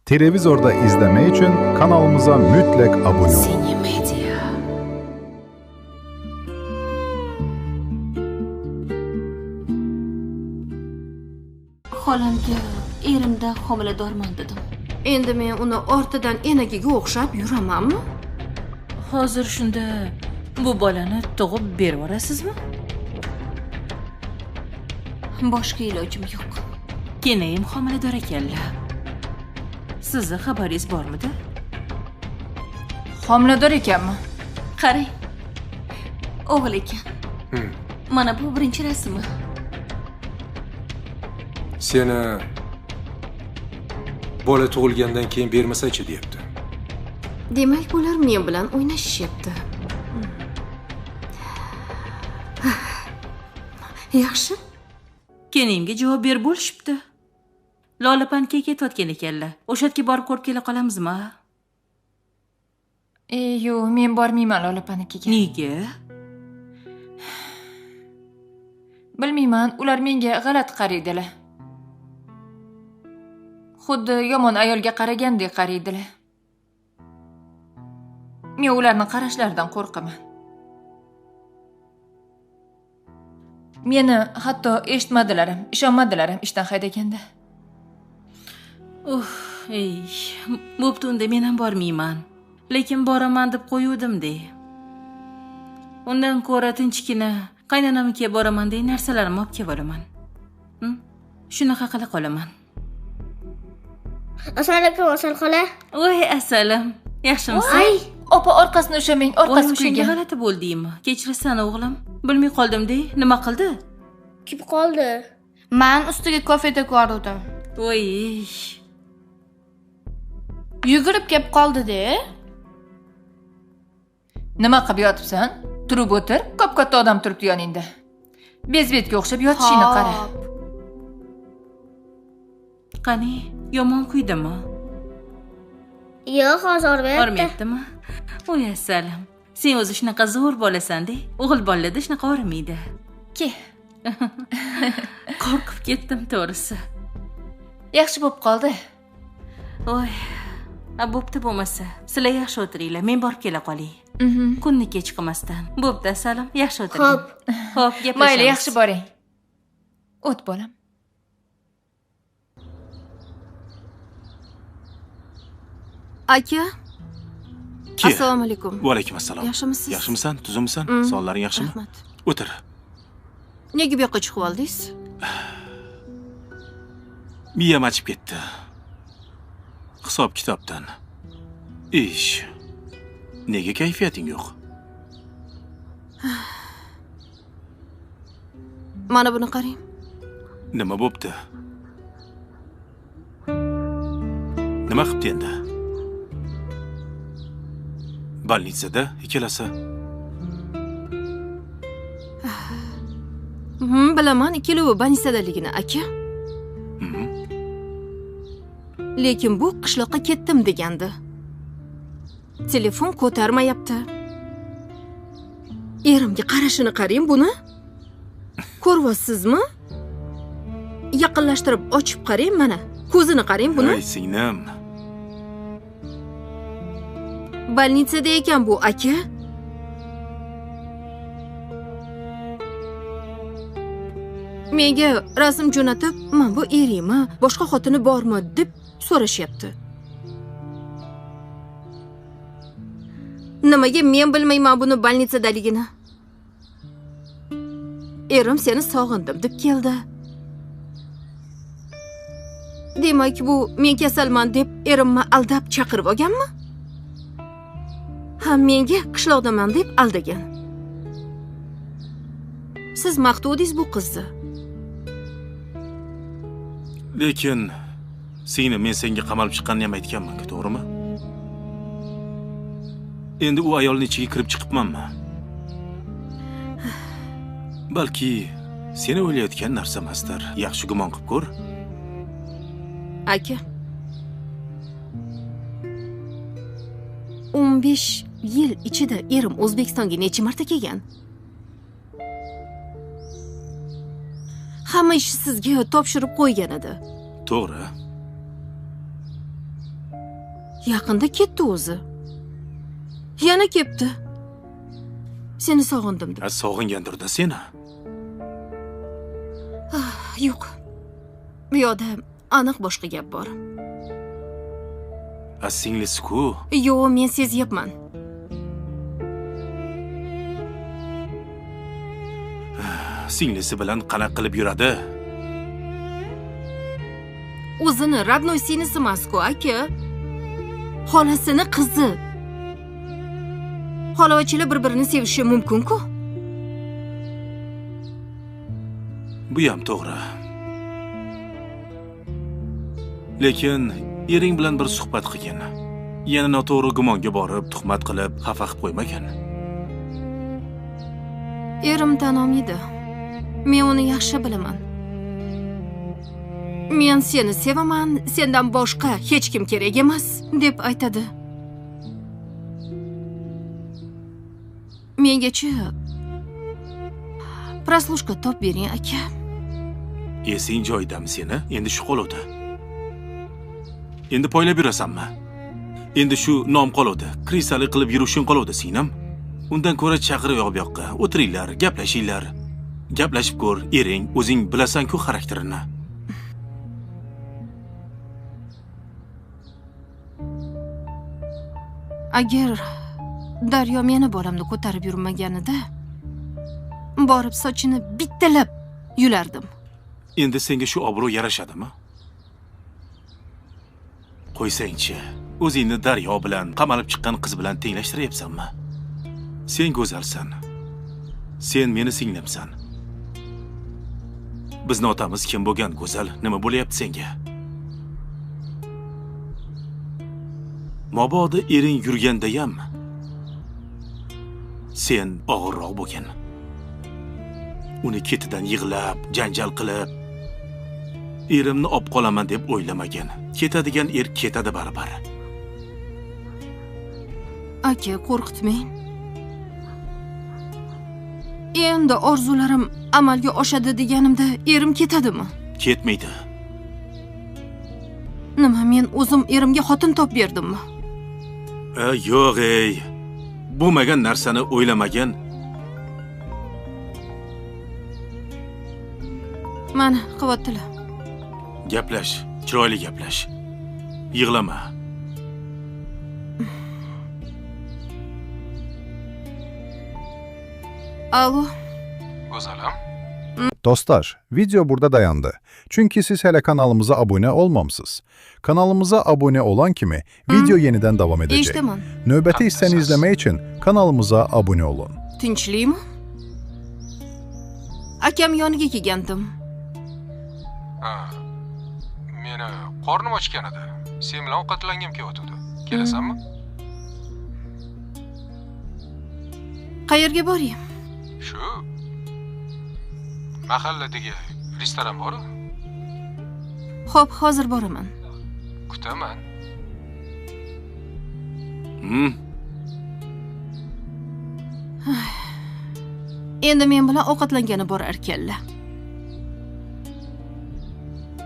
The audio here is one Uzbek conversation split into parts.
Televizorda izlemek için kanalımıza mutlak abone olun. Seni Media. Xolamga erimda homiladorman dedim. Endi men uni ortidan enagiga o'xshab yuramanmi? Hozir shunda bu bolani tug'ib berib yuborasizmi? Boshqa ilojim yo'q. Kenayim homilador ekanlar. Sizni xabaringiz bormidi? Homilador ekanmi? Qarang. O'g'il ekan. Mana bu birinchi rasmi. Seni bola tug'ilgandan keyin bermasa-chi deyapti. Demak, bular men bilan o'ynashishyapti. Yaxshi. Kenayimga javob berib bo'lishibdi. Lola pankga ketayotgan ekanlar. O'sha yerga borib ko'rib kela qolamizmi? Yo'q, men bormayman Lola panikiga. Nega? Bilmayman, ular menga g'alati qaraydilar. Xuddi yomon ayolga qaragandek qaraydilar. Men ularning qarashlaridan qo'rqaman. Meni hatto eshitmadilar ham, ishonmadilar ham ishdan haydaganda. Bo'pti, unda men ham bormayman. Lekin boraman deb qo'yuvdim-de. Undan ko'ra tinchgina qaynonamga boraman degan narsalarimni olib kelib olaman. Shunaqa qila qolaman. Assalomu alaykum, Asal xola. Voy, assalom. Yaxshimisiz? Ay, opa orqasini ushamang, orqasi O'shanga kuygan. g'alati bo'ldingmi? Kechirasan o'g'lim. Bilmay qoldim-de. Nima qildi? Kim qoldi? Men ustiga kofeda ko'rdim. Voy. Yugurib kelib qoldi-da. Nima qilib yotibsan? Turib o'tir, ko'p-katta odam turibdi yoningda. Bezbetga o'xshab yotishingni qara. Qani, yomon kuydimi? Yo'q, hozir o'rmayapti. O'rmayaptimi? Voy, assalom. Sen o'zi shunaqa zo'r bo'lasan-da. O'g'il bolalarda shunaqa o'rmaydi. Ke. Qo'rqib ketdim to'g'risi. Yaxshi bo'lib qoldi. Voy. Bo'pti bo'lmasa, sizlar yaxshi o'tiringlar, men borib kela qolay. Kunni kech qilmasdan. Bo'pti, assalom, yaxshi o'tiring. Xo'p, gaplashamiz. Mayli, yaxshi boring. O't bolam. Aka. Assalomu alaykum. Va alaykum assalom. Yaxshimisiz? Yaxshimisan? Tuzimsan? Sonlaring yaxshimi? Rahmat. O'tir. Nega bu yoqqa chiqib oldingiz? Miyam achib ketdi. Hisob-kitobdan. Ish. Nega kayfiyating yo'q? Mana buni qarang. Nima bo'pti? Nima qilibdi endi? Bolnitsada ikkalasi. Bilaman, ikkalovi bolnitsadaligini, aka. Lekin bu qishloqqa ketdim degandi. Telefon ko'tarmayapti. Erimga qarashini qarang buni. Ko'ryapsizmi? Yaqinlashtirib ochib qarang mana. Ko'zini qarang buni. Ey singlim. Bolnitsada ekan bu, aka. Menga rasm jo'natib, "Men bu eringmi, boshqa xotini bormi?" deb so'rashyapti. Nimaga men bilmayman buni bolnitsadaligini? Erim seni sog'indim deb keldi. Demak, bu men kasalman deb erimni aldab chaqirib olganmi? Ha, menga qishloqdaman deb aldagan. Siz maqtudingiz bu qizni. Lekin seni men senga qamalib chiqqanini ham aytganman, to'g'rimi? Endi u ayolning ichiga kirib chiqibmanmi? Balki seni o'ylayotgan narsa emasdir. Yaxshi gumon qilib ko'r. Aka. 15 yil ichida erim O'zbekistonga necha marta kelgan? Hamma ishni sizga topshirib qo'ygan edi. To'g'ri. Yaqinda ketdi o'zi. Yana ketdi. Seni sog'indim deb. Sog'ingandir-da seni. Yo'q. Bu yoqda aniq boshqa gap bor. Singlisi-ku. Yo'q, men sezyapman. Singlisi bilan qanaqa qilib yuradi? O'zini родной singlisi emas-ku, aka. Xolasini qizi. Xolavachilar bir-birini sevishi mumkin-ku. Bu ham to'g'ri. Lekin ering bilan bir suhbat qilgan. Yana noto'g'ri gumonga borib, tuhmat qilib, xafa qilib qo'ymagan. Erim tan olmaydi. Men uni yaxshi bilaman. Men seni sevaman, sendan boshqa hech kim kerak emas deb aytadi. Mengachi proslушка top bering, aka. Esing joyidami seni? Endi shu qoluvdi. Endi poylab yurasanmi? Endi shu nom qoluvdi. Krisali qilib yurishing qoluvdi, singlim. Undan ko'ra chaqirib yo'q bu yoqqa. O'tiringlar, gaplashinglar. Gaplashib ko'r, ering, o'zing bilasan-ku xarakterini. Agar Daryo meni bolamni ko'tarib yurmaganida, borib sochini bittalab yulardim. Endi senga shu obro' yarashadimi? Qo'ysangchi, o'zingni Daryo bilan qamalib chiqqan qiz bilan tenglashtiryapsanmi? Sen go'zalsan. Sen meni singlimsan. Bizni otamiz kim bo'lgan go'zal? Nima bo'layapti senga? Mabodo ering yurganda ham sen og'irroq bo'lgan. Uni ketidan yig'lab, janjal qilib, erimni olib qolaman deb o'ylamagan. Ketadigan er ketadi baribir. Aka, qo'rqitmang. Endi orzularim amalga oshadi deganimda erim ketadimi? Ketmaydi. Nima, men o'zim erimga xotin topib berdimmi? Yo'q, ey. Bo'lmagan narsani o'ylamagan. Mana, qilyaptilar. Gaplash, chiroyli gaplash. Yig'lama. Alo. Go'zalim. Dostlar, video burada dayandı. Çünkü siz hele kanalımıza abone olmamışsınız. Kanalımıza abone olan kimi video yeniden devam edecek. Eshitaman. Növbəti hissəni izlemek için kanalımıza abone olun. Tinchlikmi? Akam yoniga kelgandim. Meni qornim ochgan edi. Sen bilan ovqatlangim kelyotdi. Kelasanmi? Qayerga boray? Shu mahalladagi restoran bor. Xo'p, hozir boraman. Kutaman. Endi men bilan ovqatlangani bor ekanlar.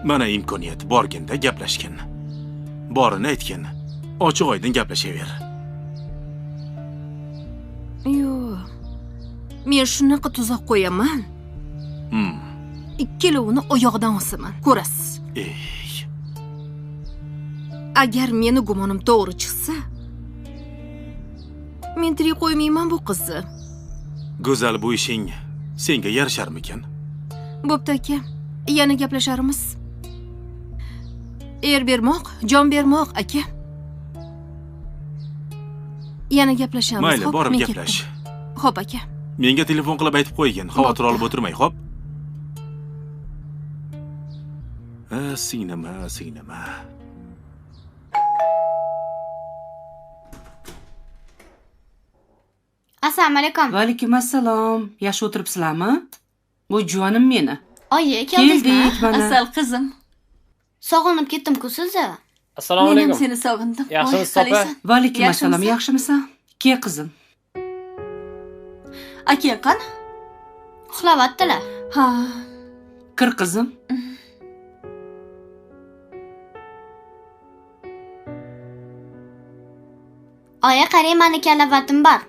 Mana imkoniyat borganda gaplashgan. Borini aytgan. Ochiq-oydin gaplashaver. Yo'q. Men shunaqa tuzoq qo'yaman. Ikkalovini oyog'idan osaman. Ko'rasiz. Ey. Agar meni gumonim to'g'ri chiqsa, men tirik qo'ymayman bu qizni. Go'zal, bu ishing senga yarasharmikan? Bo'pti aka, yana gaplasharmiz. Er bermoq, jon bermoq aka. Yana gaplashamiz. Mayli, Xo'p, borib men gaplash. ketdim. Xo'p aka. Menga telefon qilib aytib qo'ygin. Xavotir olib o'tirmay, xo'p? Singlima. Assalomu alaykum. Va alaykum assalom. Yaxshi o'tiribsizlarmi? Bu juvonim meni. Oyi, keldingizmi? Keldik mana. Asal qizim. Sog'inib ketdim-ku sizni. Assalomu Men ham alaykum. seni sog'indim. Yaxshimisiz, opa? Va alaykum assalom. Yaxshimisan? Yaxshimisan? Kel qizim. Aka qani? Uxlayaptilar. Ha. Kir qizim. Oya, qarang, mani kalavatim bor.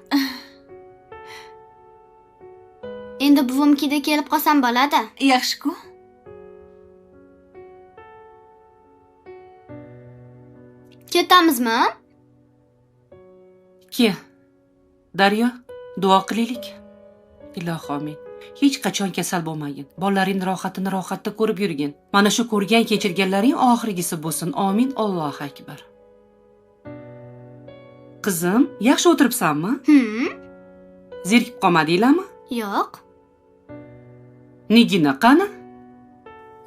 Endi buvimkida kelib qolsam bo'ladi. Yaxshi-ku. Ketamizmi? Ke. Daryo, duo qilaylik. Ilohi omin. Hech qachon kasal bo'lmagin. Bolalaring rohatini rohatda ko'rib yurgin. Mana shu ko'rgan kechirganlaring oxirgisi bo'lsin. Amin. Allohu akbar. Qizim, yaxshi o'tiribsanmi? Zerikib qolmadinglarmi? Yo'q. Nigina qani?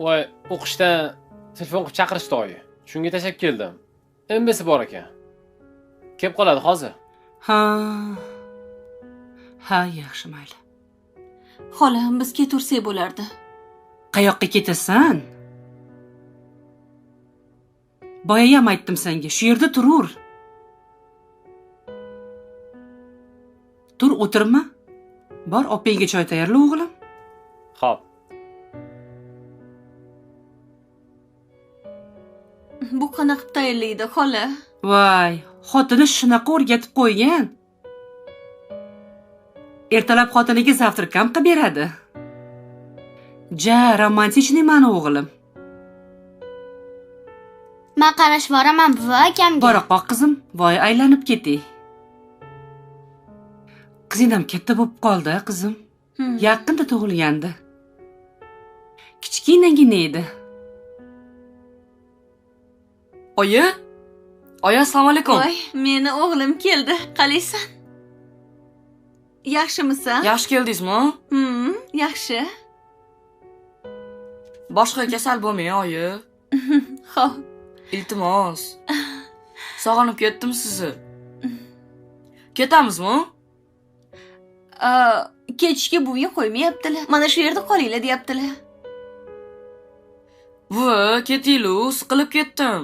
Voy, o'qishdan telefon qilib chaqirishdi oyi. Shunga tashlab keldim. MBsi bor ekan. Kelib qoladi hozir. Ha, yaxshi mayli. Xolam, biz ketursak bo'lardi. Qayoqqa ketasan? Boyayam aytdim senga, shu yerda turur. Tur, o'tirma. Bor, opangga choy tayyorla, o'g'lim. Xo'p. Bu qanaqa tayinlaydi, xola? Voy, xotini shunaqa o'rgatib qo'ygan. Ertalab xotiniga zavtrkam qilib beradi. Ja, romantichniy mani o'g'lim. Men qarash boraman buva akamga. Bora qoq qizim, voy aylanib ketay. Qizing ham katta bo'lib qoldi, qizim. Yaqinda tug'ilgandi. Kichkinagina edi. Oyi? Oyi, assalomu alaykum. Voy, meni o'g'lim keldi. Qalaysan? Yaxshimisan? Yaxshi keldingizmi? Yaxshi. Boshqa kasal bo'lmang, oyi. Xo'p. Iltimos. Sog'inib ketdim sizni. Ketamizmi? Ketishga bo'yi qo'ymayaptilar. Mana shu yerda qolinglar deyaptilar. Voy, ketinglar, siqilib ketdim.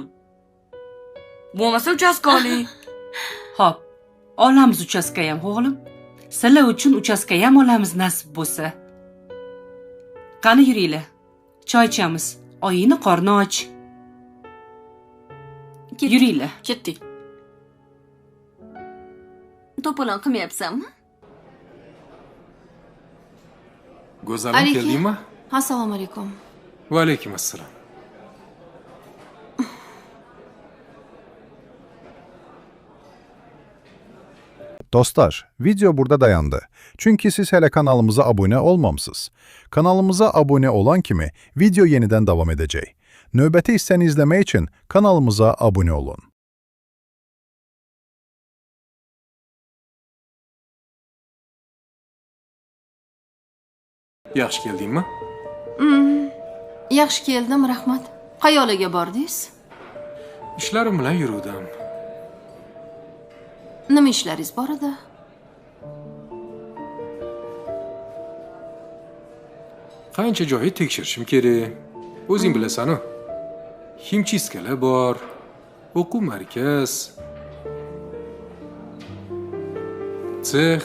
Bo'lmasa uchastka oling. Xo'p, olamiz uchastka ham, o'g'lim. Sizlar uchun uchastka ham olamiz nasib bo'lsa. Qani yuringlar. Choy ichamiz. Oyingni qorni och. Yuringlar. Ketdik. To'polon qilmayapsanmi? Go'zalim, keldingmi? Assalomu alaykum. Va alaykum assalom. Dostlar, video burada dayandı. Çünkü siz hele kanalımıza abone olmamısınız. Kanalımıza abone olan kimi video yeniden devam edecek. Növbəti hissəni izləmək için kanalımıza abone olun. Yaxshi keldingmi? Yaxshi keldim, rahmat. Qayerga bordingiz? İşlerim bilan yuruvdim. Nima ishlaringiz bor edi? Qancha joyi tekshirishim kerak. O'zing bilasan-ku. Himchiskalar bor, o'quv markaz, sex.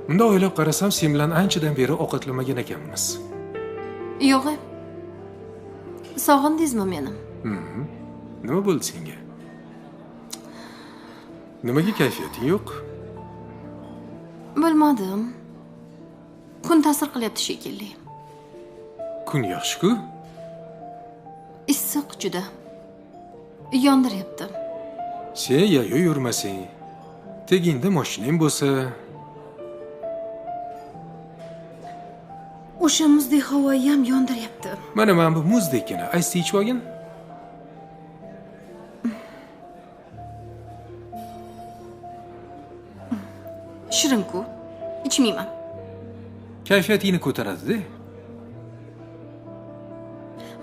Unda o'ylab qarasam, sen bilan anchadan beri ovqatlamagan ekanmiz. Yo'q. Sog'indingizmi meni? Nima bo'ldi senga? Nimaga kayfiyating yo'q? Bilmadim. Kun ta'sir qilyapti shekilli. Kun yaxshi-ku. Issiq juda. Yondiryapti. Sen yayo yurmasang, tegingda mashinang bo'lsa, O'sha muzdek havoyi ham yondiryapti. mana bu muzdekkina aysi ichib olgin. Shirin-ku. Ichmayman. Kayfiyatingni ko'taradi-da.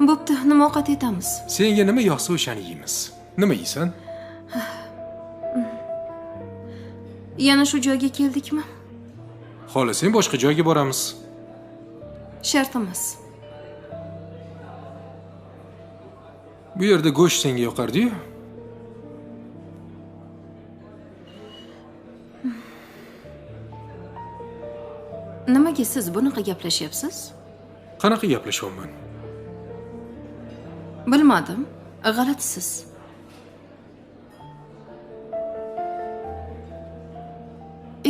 Bo'pti, nima ovqat etamiz? Senga nima yoqsa o'shani yeymiz. Nima yeysan? Yana shu joyga keldikmi? Xohlasang boshqa joyga boramiz. Shart emas. Bu yerda go'sht senga yoqardi-yu. Nimaga siz bunaqa gaplashyapsiz? Qanaqa gaplashyapman? Bilmadim. G'alatisiz.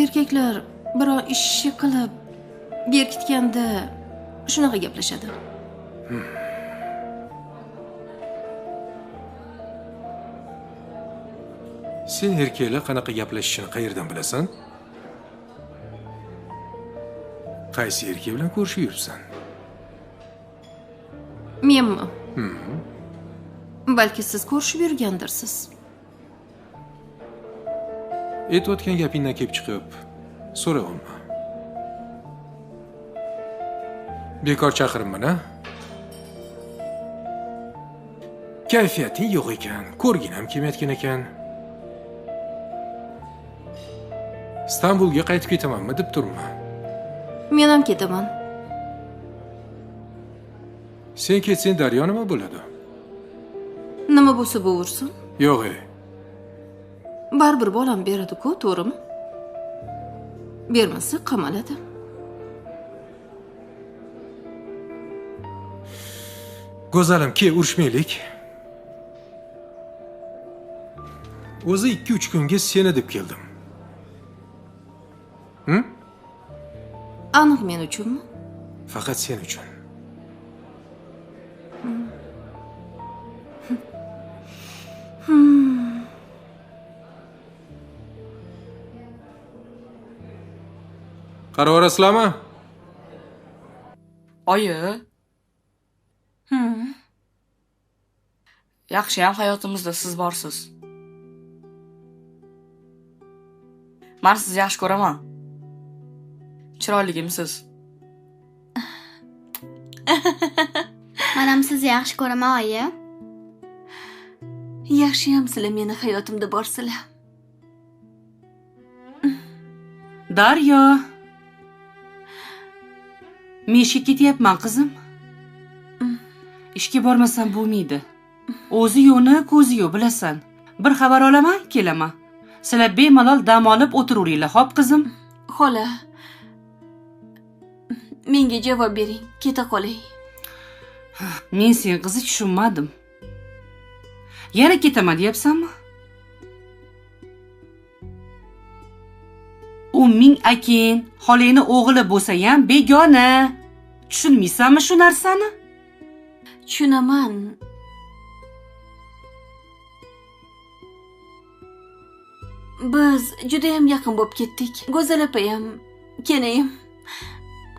erkaklar biror ishni qilib berkitganda shunaqa gaplashadi. Sen erkaklar qanaqa gaplashishini qayerdan bilasan? Qaysi erkak bilan ko'rishib yuribsan? Menmi? Balki siz ko'rishib yurgandirsiz. Aytayotgan gapingdan kelib chiqib, so'rayapman. Bekor chaqiribman, a? Kayfiyating yo'q ekan, ko'rgin ham kelmayotgan ekan. Istanbulga qaytib ketamanmi deb turibman. Men ham ketaman. Sen ketsang Daryo nima bo'ladi? Nima bo'lsa bo'versin. Yo'q, Baribir bolam beradi-ku, to'g'rimi? Bermasa qamaladi. Go'zalim, ke urushmaylik. O'zi 2-3 kunga seni deb keldim. Aniq men uchunmi? Faqat sen uchun. Qaraverasizlarmi? Oyi. Yaxshiyam hayotimizda siz borsiz. Men sizni yaxshi ko'raman. Chiroyligimsiz. Men ham sizni yaxshi ko'raman, oyi. Yaxshiyam sizlar meni hayotimda borsizlar. Daryo. Men ishga ketyapman, qizim. Ishga bormasam bo'lmaydi. O'zi yo'ni, ko'zi yo'q, bilasan. Bir xabar olaman, kelaman. Sizlar bemalol dam olib o'tiravringlar, xo'p qizim? Xola. Menga javob bering, keta qolay. Men sen qizi tushunmadim. Yana ketaman deyapsanmi? U ming akin, xolangni o'g'li bo'lsa ham begona. Tushunmaysanmi shu narsani? Tushunaman. Biz juda ham yaqin bo'lib ketdik. Go'zal opam, kenayim.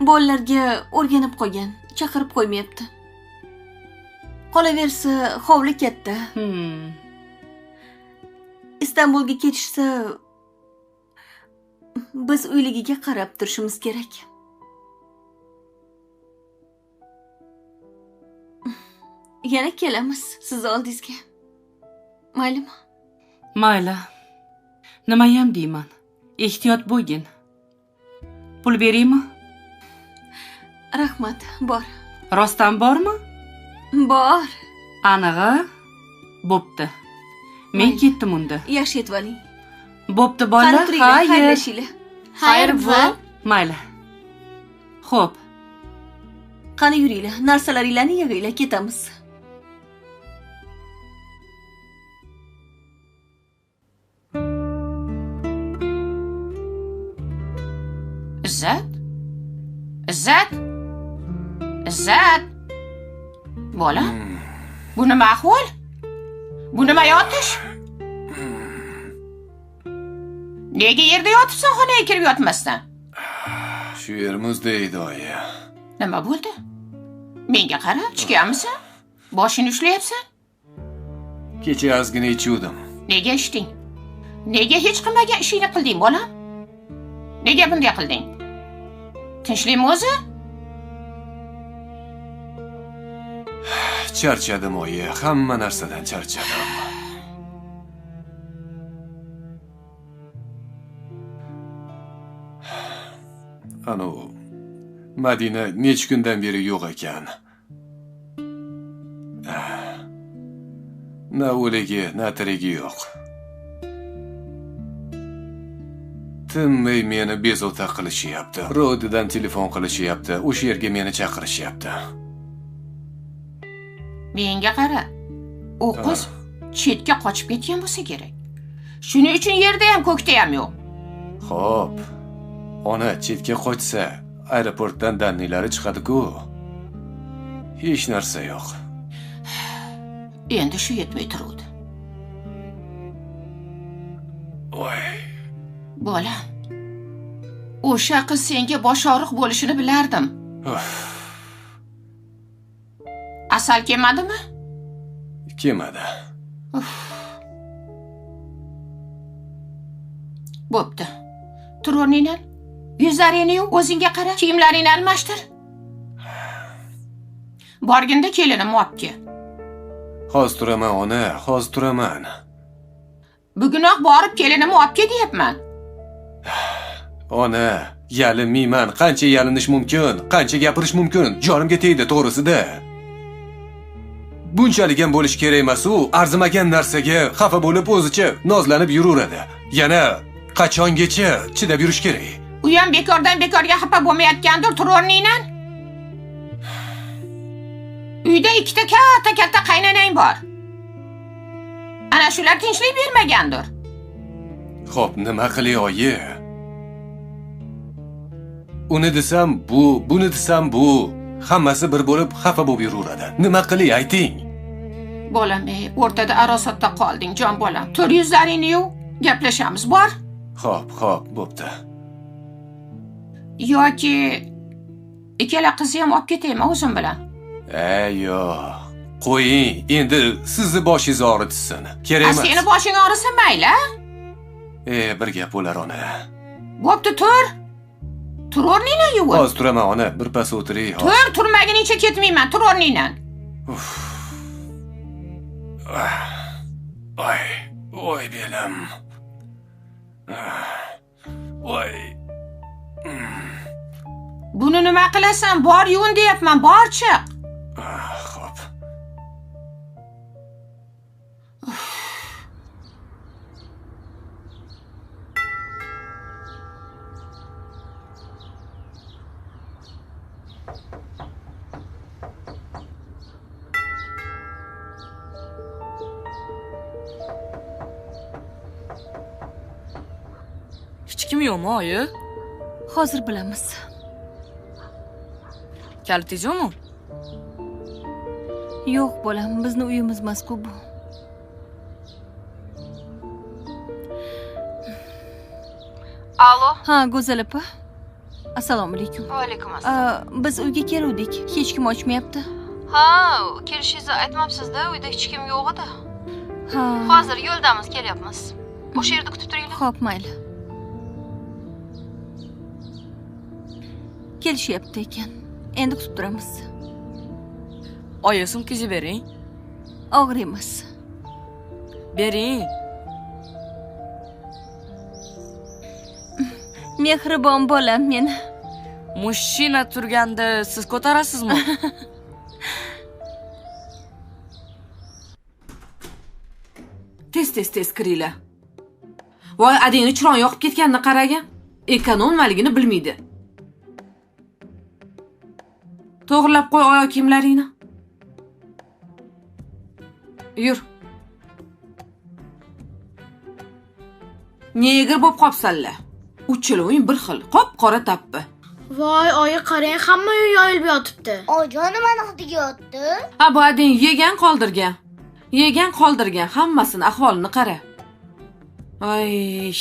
Bolalarga o'rganib qolgan, chaqirib qo'ymayapti. Qolaversa, hovli katta. Istanbulga ketishsa, biz uyligiga qarab turishimiz kerak. Yana kelamiz siz oldingizga. Maylimi? Mayli. Nimayam deyman. Ehtiyot bo'lgin. Pul beraymi? Rahmat, bor. Rostdan bormi? Bor. Anig'i? Bo'pti. Men ketdim unda. Yaxshi yetib oling. Bo'pti bolalar, xayrlashinglar. Xayr, buva. Mayli. Xo'p. Qani yuringlar, narsalaringlarni yig'inglar, ketamiz. Izzat? Izzat? Izzat? Bola? Bu nima ahvol? Bu nima yotish? Nega yerda yotibsan, xonaga kirib yotmasdan? Shu yer muzdaydi, oyi. Nima bo'ldi? Menga qara, ichganmisan? Boshini ushlayapsan? Kecha ozgina ichuvdim. Nega ichding? Nega hech qilmagan ishingni qilding, bolam? Nega bunday qilding? Tinchlikmi o'zi? Charchadim, oyi. Hamma narsadan charchadim. Anu, Madina necha kundan beri yo'q ekan. Na o'ligi, na tirigi yo'q. Tinmay meni bezovta qilishyapti. Rodidan telefon qilishyapti. O'sha yerga meni chaqirishyapti. Menga qara. U qiz chetga qochib ketgan bo'lsa kerak. Shuning uchun yerda ham ko'kda ham yo'q. Xo'p. Ona chetga qochsa, aeroportdan dannilari chiqadi-ku. Hech narsa yo'q. Endi shu yetmay turuvdi. Voy. Bola. O'sha qiz senga bosh og'riq bo'lishini bilardim. Asal kelmadimi? Kelmadi. Bo'pti. Tur o'rningdan. Yuzlaringni yuv, o'zingga qara, kiyimlaringni almashtir. Borginda kelinim olib kel. Hozir turaman ona, hozir turaman. Bugunoq borib kelinimni olib kel deyapman. Ona, yalinmayman. Qancha yalinish mumkin? Qancha gapirish mumkin? Jonimga tegdi to'g'risida. Bunchalik ham bo'lish kerak emas-u, arzimagan narsaga xafa bo'lib o'zicha nozlanib yuraveradi. Yana qachongacha chidab yurish kerak? U ham bekordan bekorga xafa bo'lmayotgandir, tur o'rningdan. Uyda ikkita katta qaynanang bor. Ana shular tinchlik bermagandir. Xo'p, nima qilay oyi? Uni desam bu, buni desam bu. Hammasi bir bo'lib xafa bo'lib yuraveradi. Nima qilay ayting? Bolam, o'rtada arosatda qolding, jon bolam. Tur yuzlaringni yuv, gaplashamiz, bor? Xo'p, bo'pti. Yoki ikkala qizni ham olib ketaymi o'zim bilan? Yo'q. Qo'ying, endi sizni boshingiz og'ritsin. Kerak emas. Seni boshing og'risa mayli. Bir gap bo'lar ona. Bo'pti, tur. Tur o'rningdan yuv. Hozir turaman ona, bir pas o'tiring. Tur, turmagunicha ketmayman, tur o'rningdan. Voy belim. Voy. Buni nima qilasan? Bor yuvin deyapman, bor chiq. Xo'p. Hech kim yo'qmi, oyi? Hozir bilamiz. Kalitingiz yo'qmi? Yo'q, bolam, bizni uyimiz emas-ku bu. Alo. Ha, Go'zal opa. Assalomu alaykum. Va alaykum assalom. Biz uyga keluvdik. Hech kim ochmayapti. Ha, kelishingizni aytmabsiz-da, uyda hech kim yo'q edi. Ha. Hozir yo'ldamiz, kelyapmiz. O'sha yerda kutib turinglar. Xo'p, mayli. Kelishyapti ekan. Endi kutib turamiz. Oyi, sumkangizni bering. Og'ir emas. Bering. Mehribon bolam meni. Mushina turganda siz ko'tarasizmi? Tez kiringlar. Voy, adingni chiroq yoqib ketganini qaragan. Ekonommaligini bilmaydi. To'g'rilab qo'y oyoq kiyimlaringni. Yur. Negir bo'p qopsanlar. Uchiloving bir xil, qop-qora tappi. Voy, oyi qarang, hamma uy yoyilib yotibdi. Ojon nimani xidiga yotdi? Ha, bu ading yegan qoldirgan. Hammasini ahvolini qara. Ay.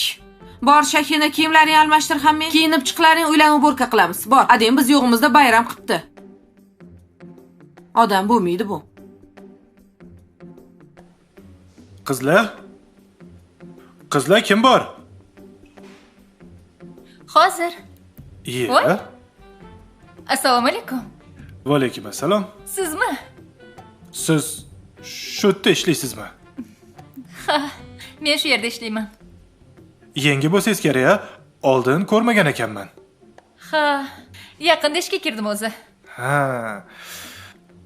Bor, Shakina kiyimlaringni almashtir ham men. Kiyinib chiqlaring, uylanib bo'rka qilamiz. Bor, ading biz yo'g'imizda bayram qilibdi. Odam bo'lmaydi bu. Qizlar kim bor? Hozir. Voy. Assalomu alaykum. Va alaykum assalom. Sizmi? Siz shu yerda ishlaysizmi? Ha, men shu yerda ishlayman. Yangi bo'lsangiz kerak-a? Oldin ko'rmagan ekanman. Ha, yaqinda ishga kirdim o'zi.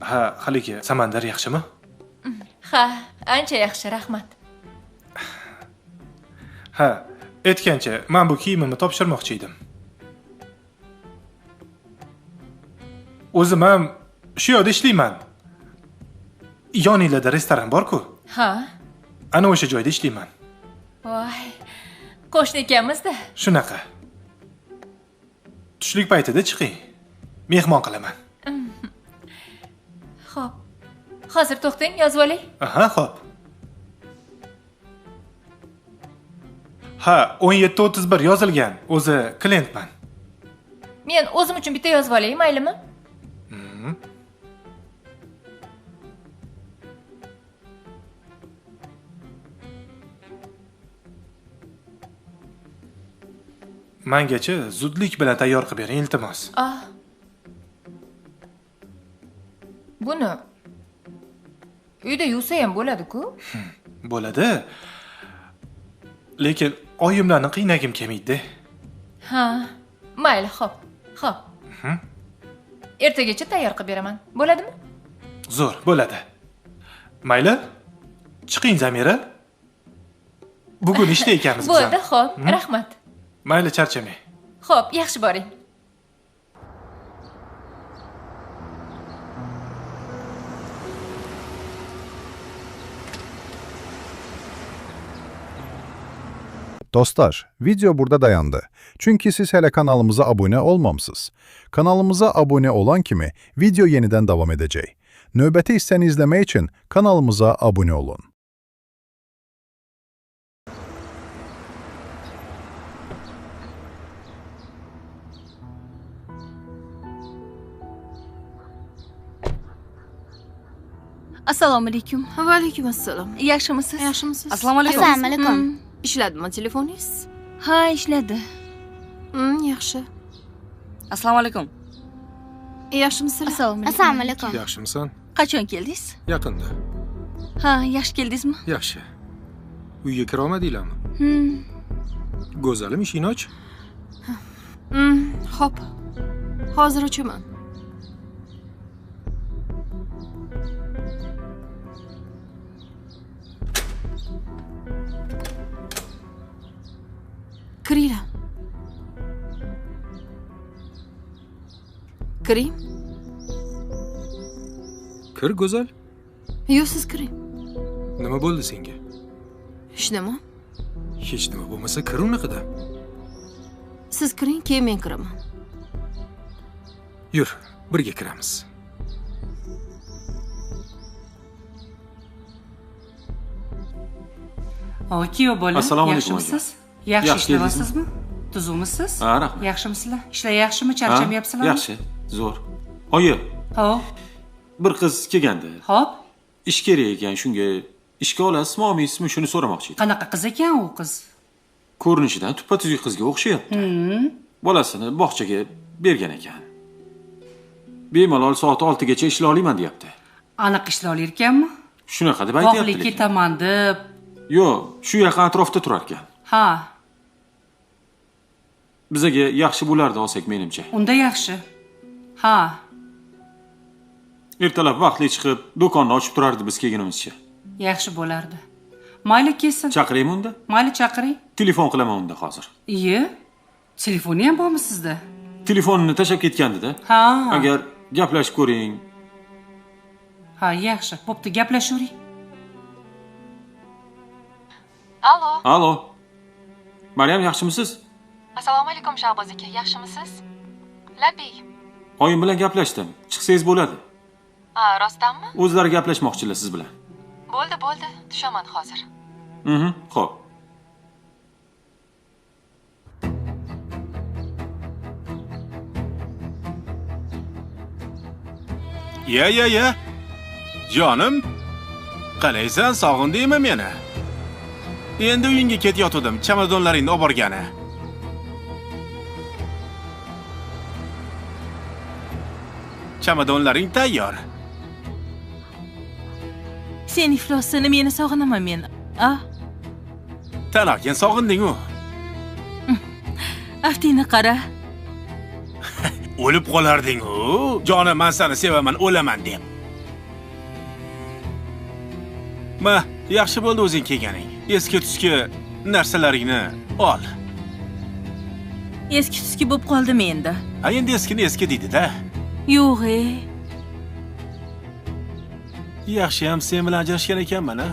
Ha, haligi Samandar yaxshimi? Ha, ancha yaxshi, rahmat. Ha, aytgancha, men bu kiyimimni topshirmoqchi edim. O'zim ham shu yerda ishlayman. Yoningizda restoran bor-ku? Ha. Ana o'sha joyda ishlayman. Voy, qo'shni ekanmiz-da. Shunaqa. Tushlik paytida chiqing. Mehmon qilaman. Xo'p. Hozir to'xtang, yozib olay. Aha, xo'p. Ha, 17:31 yozilgan. O'zi klientman. Men o'zim uchun bitta yozib olay, maylimi? Mengacha zudlik bilan tayyor qilib bering, iltimos. Buni uyda yuvsa ham bo'ladi-ku? Bo'ladi. Lekin oyimlarni qiynagim kelmaydi. Ha, mayli, xo'p. Xo'p. Ertagacha tayyor qilib beraman. Bo'ladimi? Zo'r, bo'ladi. Mayli. Chiqing, Zamira. Bugun ishda ekanmiz biz. Bo'ldi, xo'p. Rahmat. Mayli, charchamang. Xo'p, yaxshi boring. Dostlar, video burada dayandı. Çünkü siz hele kanalımıza abone olmamısınız. Kanalımıza abone olan kimi video yeniden devam edecek. Növbəti hissəni izləmək için kanalımıza abone olun. Assalomu alaykum. Va alaykum assalom. Yaxshimisiz? Yaxshimisiz? Assalomu alaykum. Assalomu alaykum. Ishladimi telefoningiz? Ha, ishladi. Yaxshi. Assalomu alaykum. Yaxshimisizlar? Assalomu alaykum. Yaxshimisan? Qachon keldingiz? Yaqinda. Ha, yaxshi keldingizmi? Yaxshi. Uyga kira olmadinglarmi? Go'zalim, ishingni och. Xo'p. Hozir ochaman. Kiringlar. Kiring. Kir, go'zal. Yo'q, siz kiring. Nima bo'ldi senga? Hech nima. Hech nima bo'lmasa kir unaqada. Siz kiring, keyin men kiraman. Yur, birga kiramiz. Kuyov bola, Assalomu alaykum, yaxshimisiz? Yaxshi ishlayapsizmi? Tuzukmisiz? Ha, rahmat. Yaxshimisizlar? Ishlar yaxshimi? Charchamayapsizlarmi? Yaxshi, zo'r. Oyi, Hop, bir qiz kelgandi. hop. Ish kerak ekan, shunga ishga olasizmi, olmaysizmi, shuni so'ramoqchi edim. Qanaqa qiz ekan u qiz? Ko'rinishidan tuppa-tuzuk qizga o'xshayapti. Bolasini bog'chaga bergan ekan. Bemalol soat 6 gacha ishlay olaman deyapti. Aniq ishlay olar ekanmi? Shunaqa deb aytyapti. Bog'lik ketaman deb. Yo'q, shu yaqin atrofda turar ekan. Ha, Bizaga yaxshi bo'lardi olsak menimcha. unda yaxshi. Ha, Ertalab vaqtli chiqib, do'konni ochib turardi biz kelgunimizcha. yaxshi bo'lardi. Mayli kelsin. Chaqiraymi unda? Mayli chaqiring. Telefon qilaman unda hozir. Iye. Telefoni ham bormi sizda? Telefonini tashlab ketgandi-da. Ha. Agar gaplashib ko'ring. Ha, yaxshi. Bo'pti, gaplashavering. Allo. Allo. Maryam, yaxshimisiz? Assalomu alaykum Shahboz aka. Yaxshimisiz? Labbiy. Oyim bilan gaplashdim. Chiqsangiz bo'ladi. Ha, rostdanmi? O'zlari gaplashmoqchilar siz bilan. Bo'ldi, tushaman hozir. Xo'p. Ya. Jonim, qalaysan, sog'indingmi meni? Endi uyingga ketayotdim, chamadonlaringni olib borgani. Chamadonlaring tayyor. Sen iflosini meni sog'inaman men. Taloqin sog'inding-ku. Aftingni qara. O'lib qolarding-ku. Jonim, men seni sevaman, o'laman deb. Ma, yaxshi bo'ldi o'zing kelganing. Eski-tuski narsalaringni ol. Eski-tuski bo'lib qoldimi endi? Ha, endi eskini eski deydi-da. Yo'q, Yaxshi ham sen bilan ajrashgan ekanman, ha?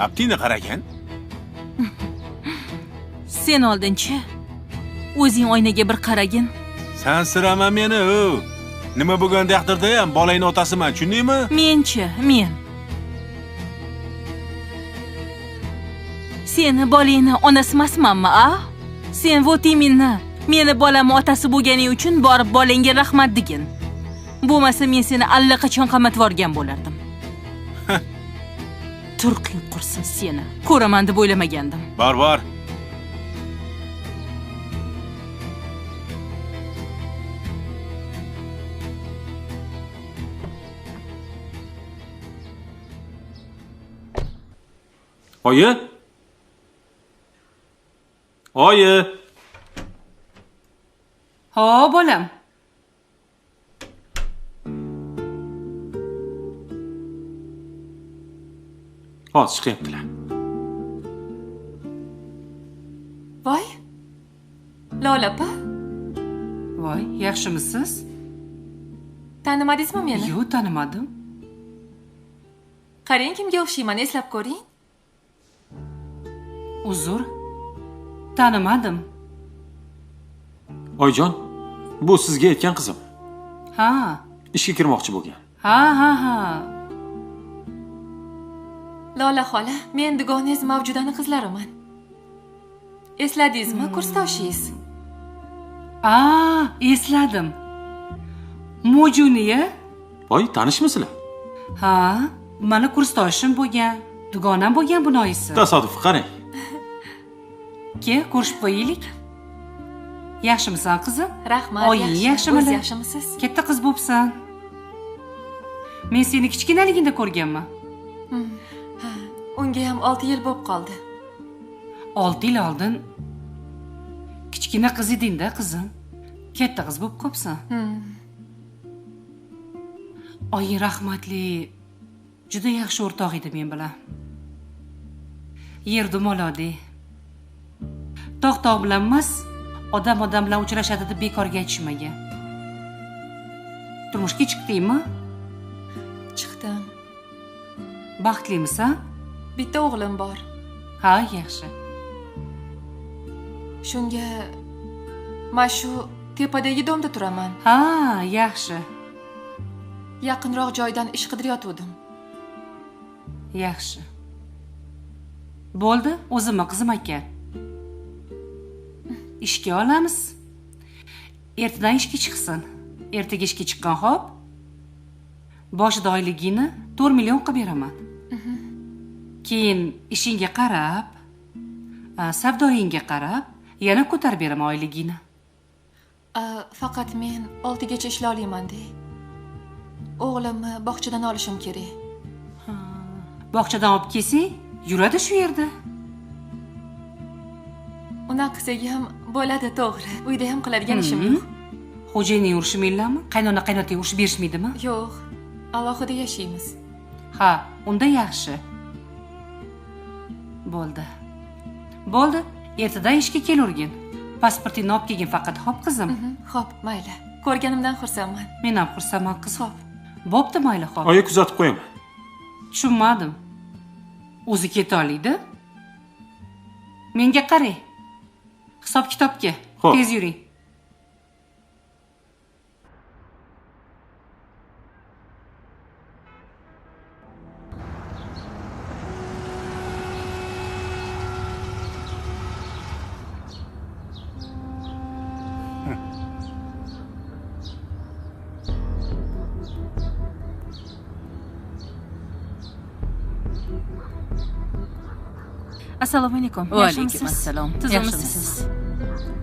Aptingni qaragan. Sen oldinchi o'zing oynaga bir qaragin. Chansirama meni u. Nima bo'lgan taqdirda ham bolangning otasiman, tushundingmi? Men. Seni bolangni onasi emasmanmi, a? Sen votiminni meni bolamni otasi bo'lganing uchun borib bolangga rahmat degin. Bo'lmasa men seni allaqachon qamatvorgan bo'lardim. Turqing qursin seni. Ko'raman deb o'ylamagandim. Bor. Oyi? Ho, bolam. Hozir chiqyaptilar. Voy. Lola opa, Voy, yaxshimisiz? tanimadingizmi meni? Yo'q, tanimadim. Qarang kimga o'xshayman, eslab ko'ring. Uzr. Tanimadim. Oyjon, bu sizga aytgan qizim. Ha. Ishga kirmoqchi bo'lgan. Ha. Lola xola, men dugonangiz Mavjudani qizlariman. Esladingizmi, kursdoshingiz? Esladim. Mojuniya? Voy, tanishmisizlar? Ha, mana kursdoshim bo'lgan, dugonam bo'lgan bunoyisi. Tasodif qarang. Ke, ko'rishib qo'yaylik. Yaxshimisan qizim? Rahmat. Oying yaxshimi? O'z yaxshimisiz? Katta qiz bo'psan. Men seni kichkinaligingda ko'rganman. Unga ham 6 yil bo'lib qoldi. 6 yil oldin kichkina qiz eding-da, qizim. Katta qiz bo'lib qopsan. Oying rahmatli juda yaxshi o'rtoq edi men bilan. Yerdim olodi. Tog' bilan emas, odam bilan uchrashadi deb bekorga aytishmagan. Turmushga chiqdingmi? Chiqdim. Baxtlimisan? Bitta o'g'lim bor. Ha, yaxshi. Shunga men shu tepadagi domda turaman. Ha, yaxshi. Yaqinroq joydan ish qidirayotgandim. Yaxshi. Bo'ldi, o'zimni qizim aka. Ishga olamiz. Ertadan ishga chiqsin. Ertaga ishga chiqqan xo'p. Boshida oyligini 4 million qilib beraman. Keyin ishingga qarab, savdoyingga qarab, yana ko'tarib beraman oyligini. Faqat men 6 gacha ishlay olaman-da. O'g'limni bog'chadan olishim kerak. Bog'chadan olib kelsang, yuradi shu yerda. Unaqasiga ham bo'ladi, to'g'ri. Uyda ham qiladigan ishim yo'q. Xo'jayinning urishmaylarmi? Qaynona-qaynota urushib berishmaydimi? Yo'q. Alohida yashaymiz. Ha, unda yaxshi. Bo'ldi. Ertadan ishga kelurgin. Pasportingni olib kelgin faqat, xo'p qizim? Xo'p, mayli. Ko'rganimdan xursandman. Men ham xursandman, qiz. Xo'p. Bo'pti, mayli, xo'p. Oyi, kuzatib qo'yaman. Tushunmadim. O'zi keta oladi? Menga qarang. Hisob-kitobga. Tez yuring. Assalomu alaykum. Va alaykum assalom. Yaxshimisiz?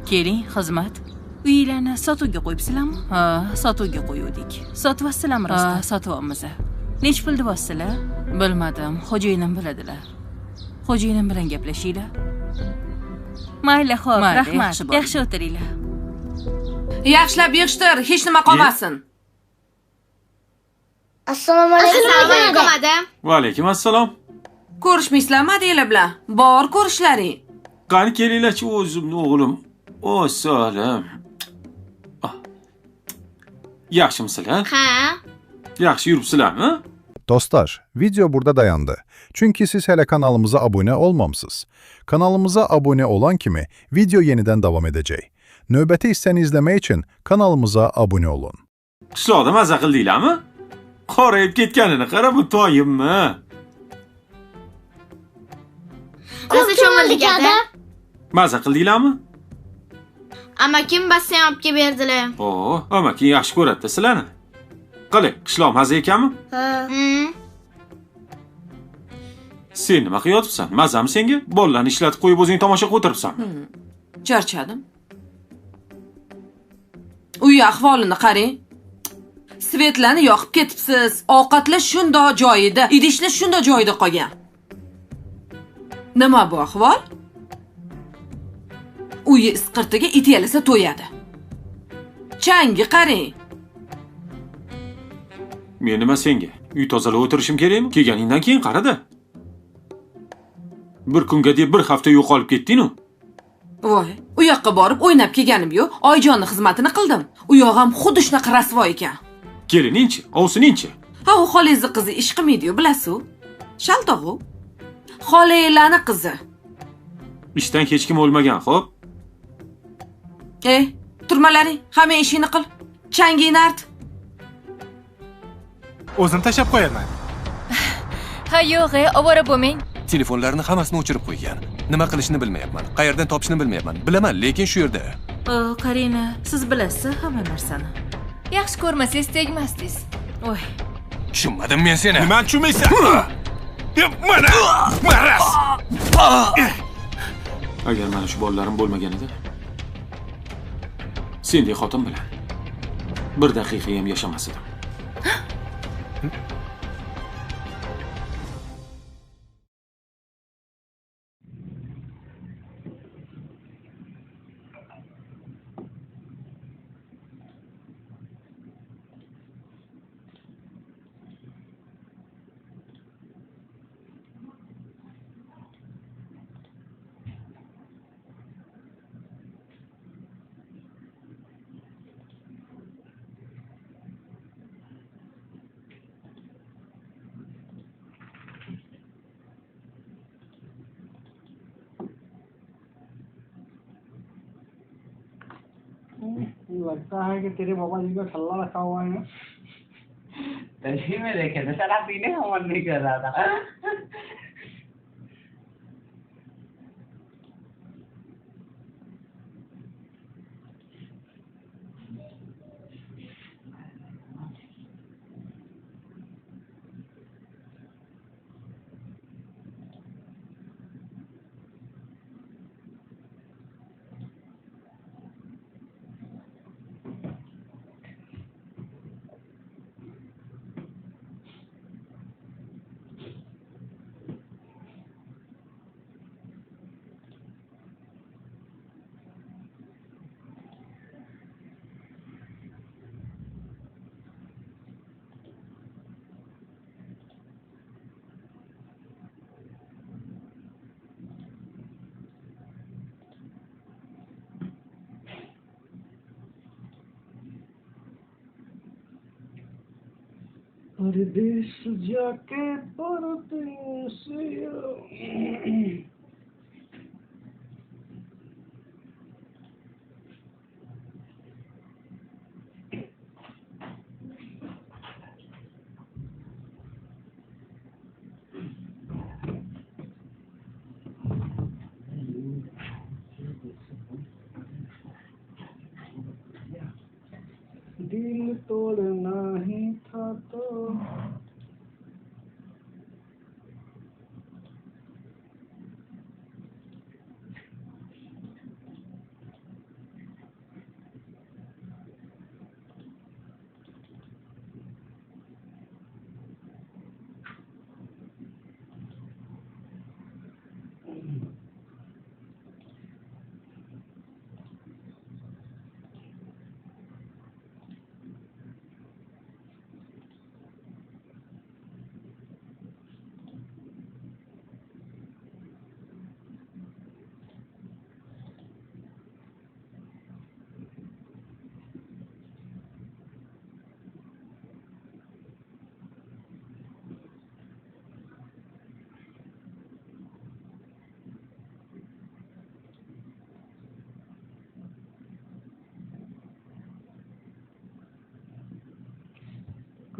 Keling, xizmat. Uylarni sotuvga qo'yibsizlarmi? Ha, sotuvga qo'yuvdik. Sotyapsizlarmi rosta? Ha, sotyapmiz. Nech pul deyapsizlar? Bilmadim, xo'jayinim biladilar. Xo'jayinim bilan gaplashinglar. Mayli, xo'p, rahmat. Yaxshi o'tiringlar. Yaxshilab yig'ishtir, hech nima qolmasin. Assalomu alaykum adam. Va alaykum assalom. Ko'rishmaysizlarmi adanglar bilan? Bor ko'rishlaring. Qani kelinglar-chi o'zimni o'g'lim. O, salam. Yaxshimisizlar? Ha. Yaxshi yuribsizlarmi? Dostlar, video burada dayandı. Çünki siz hələ kanalımıza abunə olmamısınız. Kanalımıza abunə olan kimi video yenidən davam edəcək. Növbəti hissəni izləmək üçün kanalımıza abunə olun. Qishloqda maza qildinglarmi? Qorayib ketganini qara bu toyimmi? Ko'zi cho'mildik aka. Maza qildinglarmi? Amakim basseyn olib kelib berdilar. Oo, amaking yaxshi ko'radi sizlarni. Qani, qishloq maza ekanmi? Ha. Sen nima qilyapsan? Mazami senga? Bolalarni ishlatib qo'yib o'zing tomosha qilib o'tiribsan. Charchadim. Uy ahvolini qarang. Svetlarni yoqib ketibsiz. Ovqatlar shundoq joyida, idishlar shundoq joyida qolgan. Nima bu ahvol? Uy isqirtiga it yalasa to'yadi. Changi qarang. Men nima senga? Uy tozalab o'tirishim kerakmi? Kelganingdan keyin qarada. Bir kunga deb bir hafta yo'qolib ketding-ku. Voy, u yoqqa borib o'ynab kelganim-yu, Oyjonning xizmatini qildim. U yoq ham xuddi shunaqa rasvo ekan. Kelining-chi, ovsining-chi. Ha, u xolangizni qizi ish qilmaydi-yu, bilasiz-ku. Shaltog'u. Xolanglarning qizi. Ishdan hech kim o'lmagan, xo'p? Ey, turmalaring, hamma ishingni qil. Changingni art. O'zim tashab qo'yaman. Ha, yo'q, ovora bo'lmang. Telefonlarni hammasini o'chirib qo'ygan. Nima qilishni bilmayapman. Qayerdan topishni bilmayapman. Bilaman, lekin shu yerda. Qarina, siz bilasiz hamma narsani. Yaxshi ko'rmasangiz tegmasdingiz. Voy. Tushunmadim men seni. Nima tushunmaysan? Mana, maras. Agar mana shu bolalarim bo'lmaganida, sendek xotin bilan bir daqiqa ham yashamas edim. लगता है कि तेरे बाबा जी का छल्ला रखा हुआ है। तभी में देखे थे, साला पीने का मन नहीं कर रहा था। परदेस जाके परदेस दिल तोड़ना ही था तो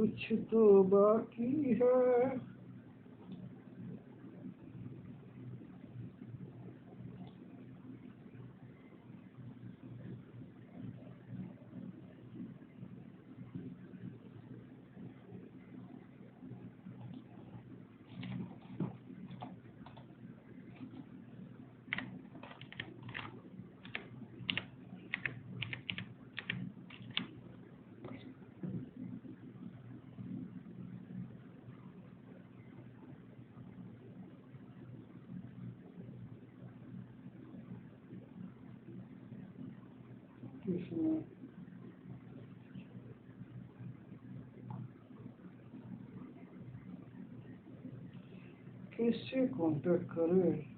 कुछ तो बाकी है। इसमें किससे कांटेक्ट करें?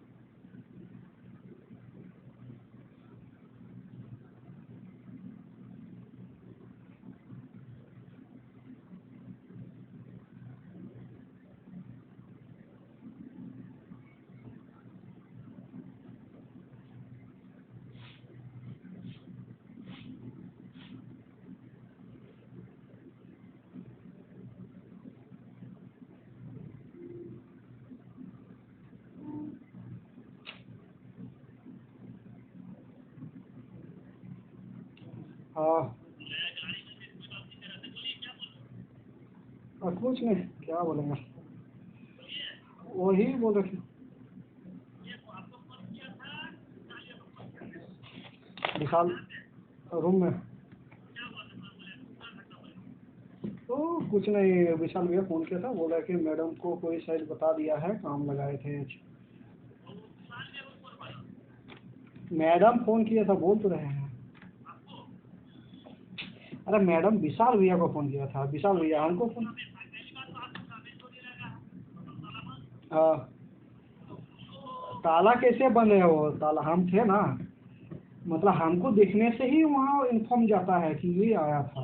हाँ, कुछ नहीं, क्या बोलेंगे, वही बोल रहे थे विशाल रूम में। तो कुछ नहीं, विशाल भैया फोन किया था, बोला कि मैडम को कोई शायद बता दिया है, काम लगाए थे। मैडम फोन किया था, बोल तो रहे हैं। अरे मैडम विशाल भैया को फोन किया था, विशाल भैया हमको फोन। हाँ, ताला कैसे बंद है? वो ताला हम थे ना, मतलब हमको देखने से ही वहाँ इन्फॉर्म जाता है कि ये आया था।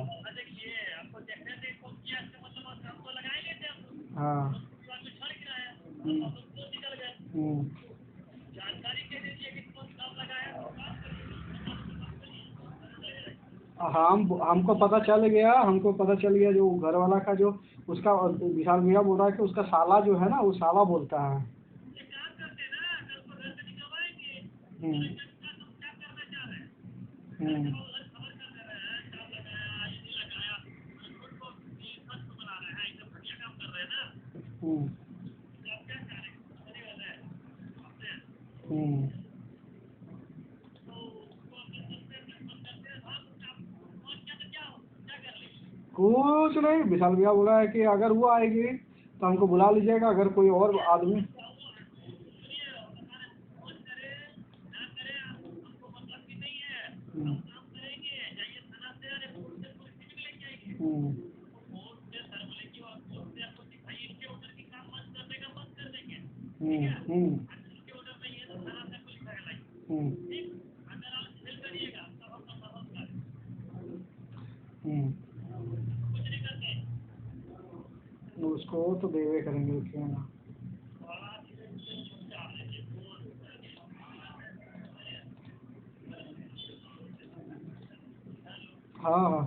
हाँ, हमको पता चल गया जो घर वाला का जो उसका विशाल भैया बोल रहा है कि उसका साला जो है ना, वो साला बोलता है। कुछ नहीं, विशाल भैया बोला है कि अगर वो आएगी तो हमको बुला लीजिएगा, अगर कोई और आदमी। उसको तो देवे करेंगे, क्यों ना। हाँ हाँ,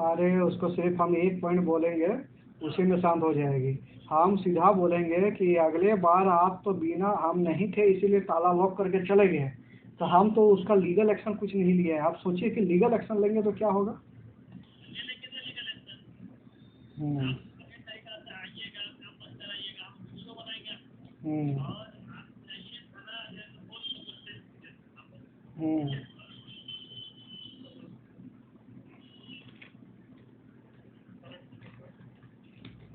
अरे उसको सिर्फ हम एक पॉइंट बोलेंगे, उसी में शांत हो जाएगी। हम सीधा बोलेंगे कि अगले बार आप तो बिना, हम नहीं थे इसीलिए ताला लॉक करके चले गए, तो हम तो उसका लीगल एक्शन कुछ नहीं लिया है। आप सोचिए कि लीगल एक्शन लेंगे तो क्या होगा।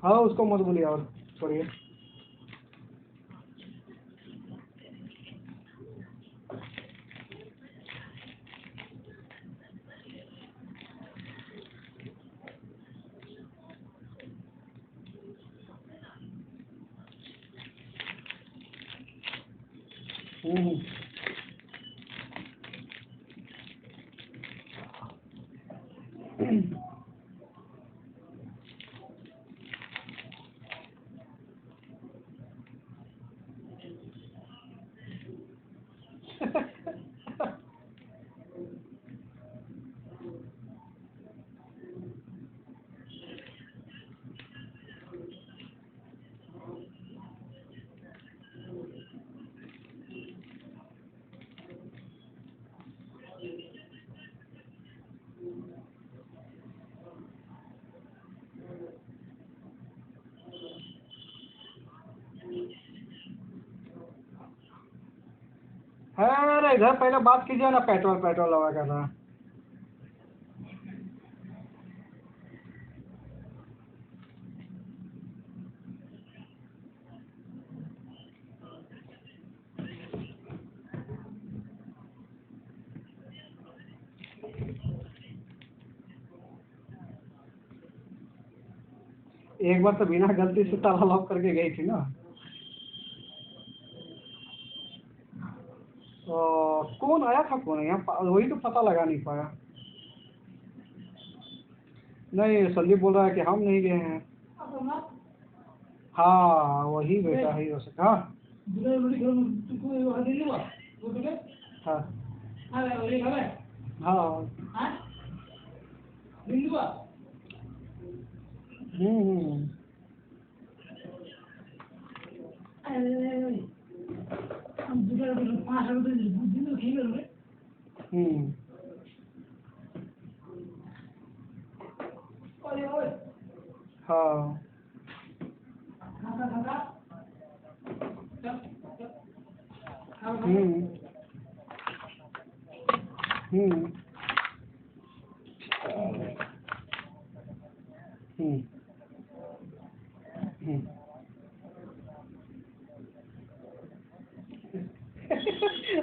हाँ, उसको मत बोलिए और छोड़िए। इधर पहले बात कीजिए ना, पेट्रोल पेट्रोल लगा कर रहा। एक बार तो बिना गलती से ताला लॉक करके गई थी ना। तो कौन आया था, कौन है यहाँ, वही तो पता लगा नहीं पाया। नहीं, संदीप बोल रहा है कि हम नहीं गए हैं। हाँ वही बेटा ही हो सकता। हाँ हाँ हाँ हाँ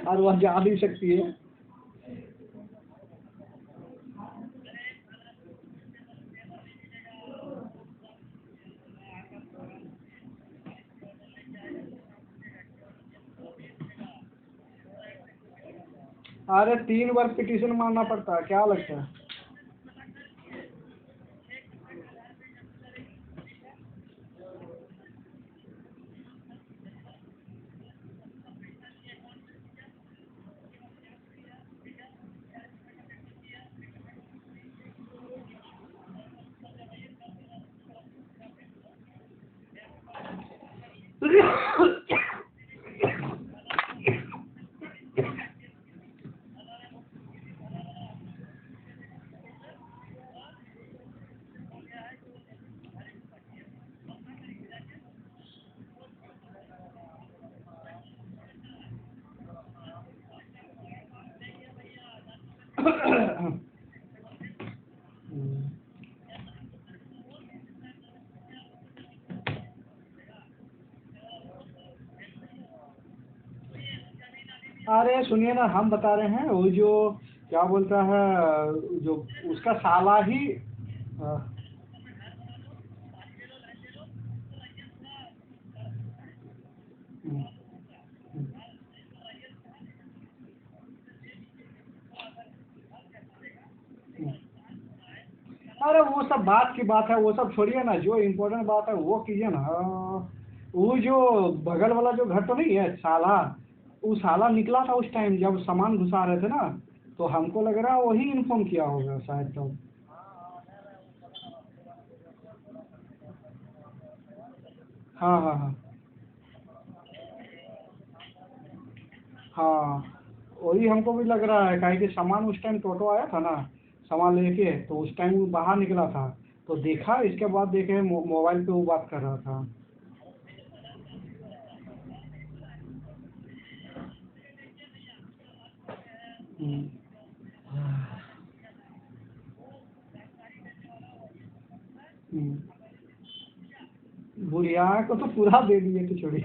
और वह जा नहीं सकती है। अरे 3 बार पिटीशन मारना पड़ता है, क्या लगता है? अरे सुनिए ना, हम बता रहे हैं, वो जो क्या बोलता है, जो उसका साला ही अरे वो सब बात की बात है, वो सब छोड़िए ना, जो इम्पोर्टेंट बात है वो कीजिए ना। वो जो बगल वाला जो घर तो नहीं है साला, वो साला निकला था उस टाइम जब सामान घुसा रहे थे ना, तो हमको लग रहा है वही इन्फॉर्म किया होगा शायद। तो हाँ हाँ हाँ हाँ, वही हमको भी लग रहा है, काहे कि सामान उस टाइम टोटो आया था ना सामान लेके, तो उस टाइम वो बाहर निकला था, तो देखा, इसके बाद देखे मोबाइल पे वो बात कर रहा था। बुढ़िया को तो पूरा दे दिए खिचड़ी।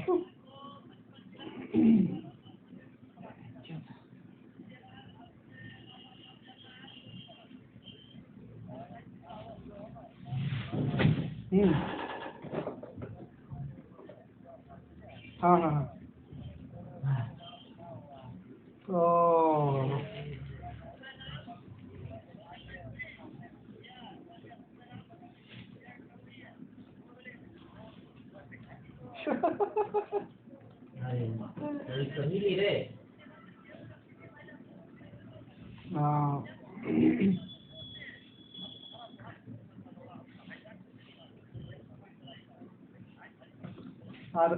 हाँ हाँ हाँ ओ हाँ और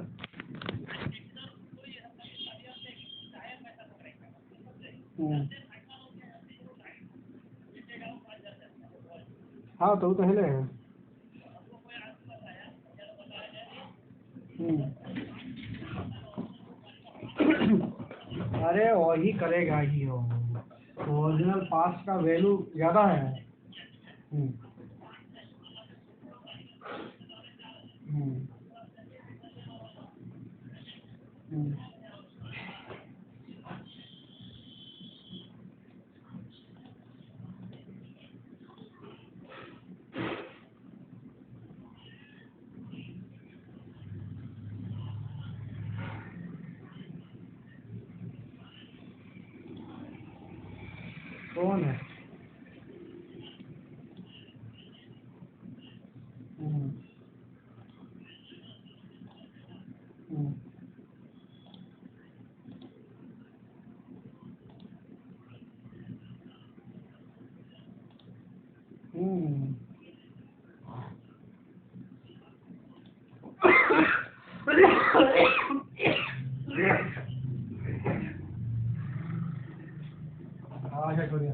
हाँ तो वो तो हिले है। अरे वही करेगा ही हो, ओरिजिनल पास का वैल्यू ज़्यादा है। हम्म, हम्म, हम्म। कौन है? हम्म, हम्म, हम्म। अच्छा छोड़िए।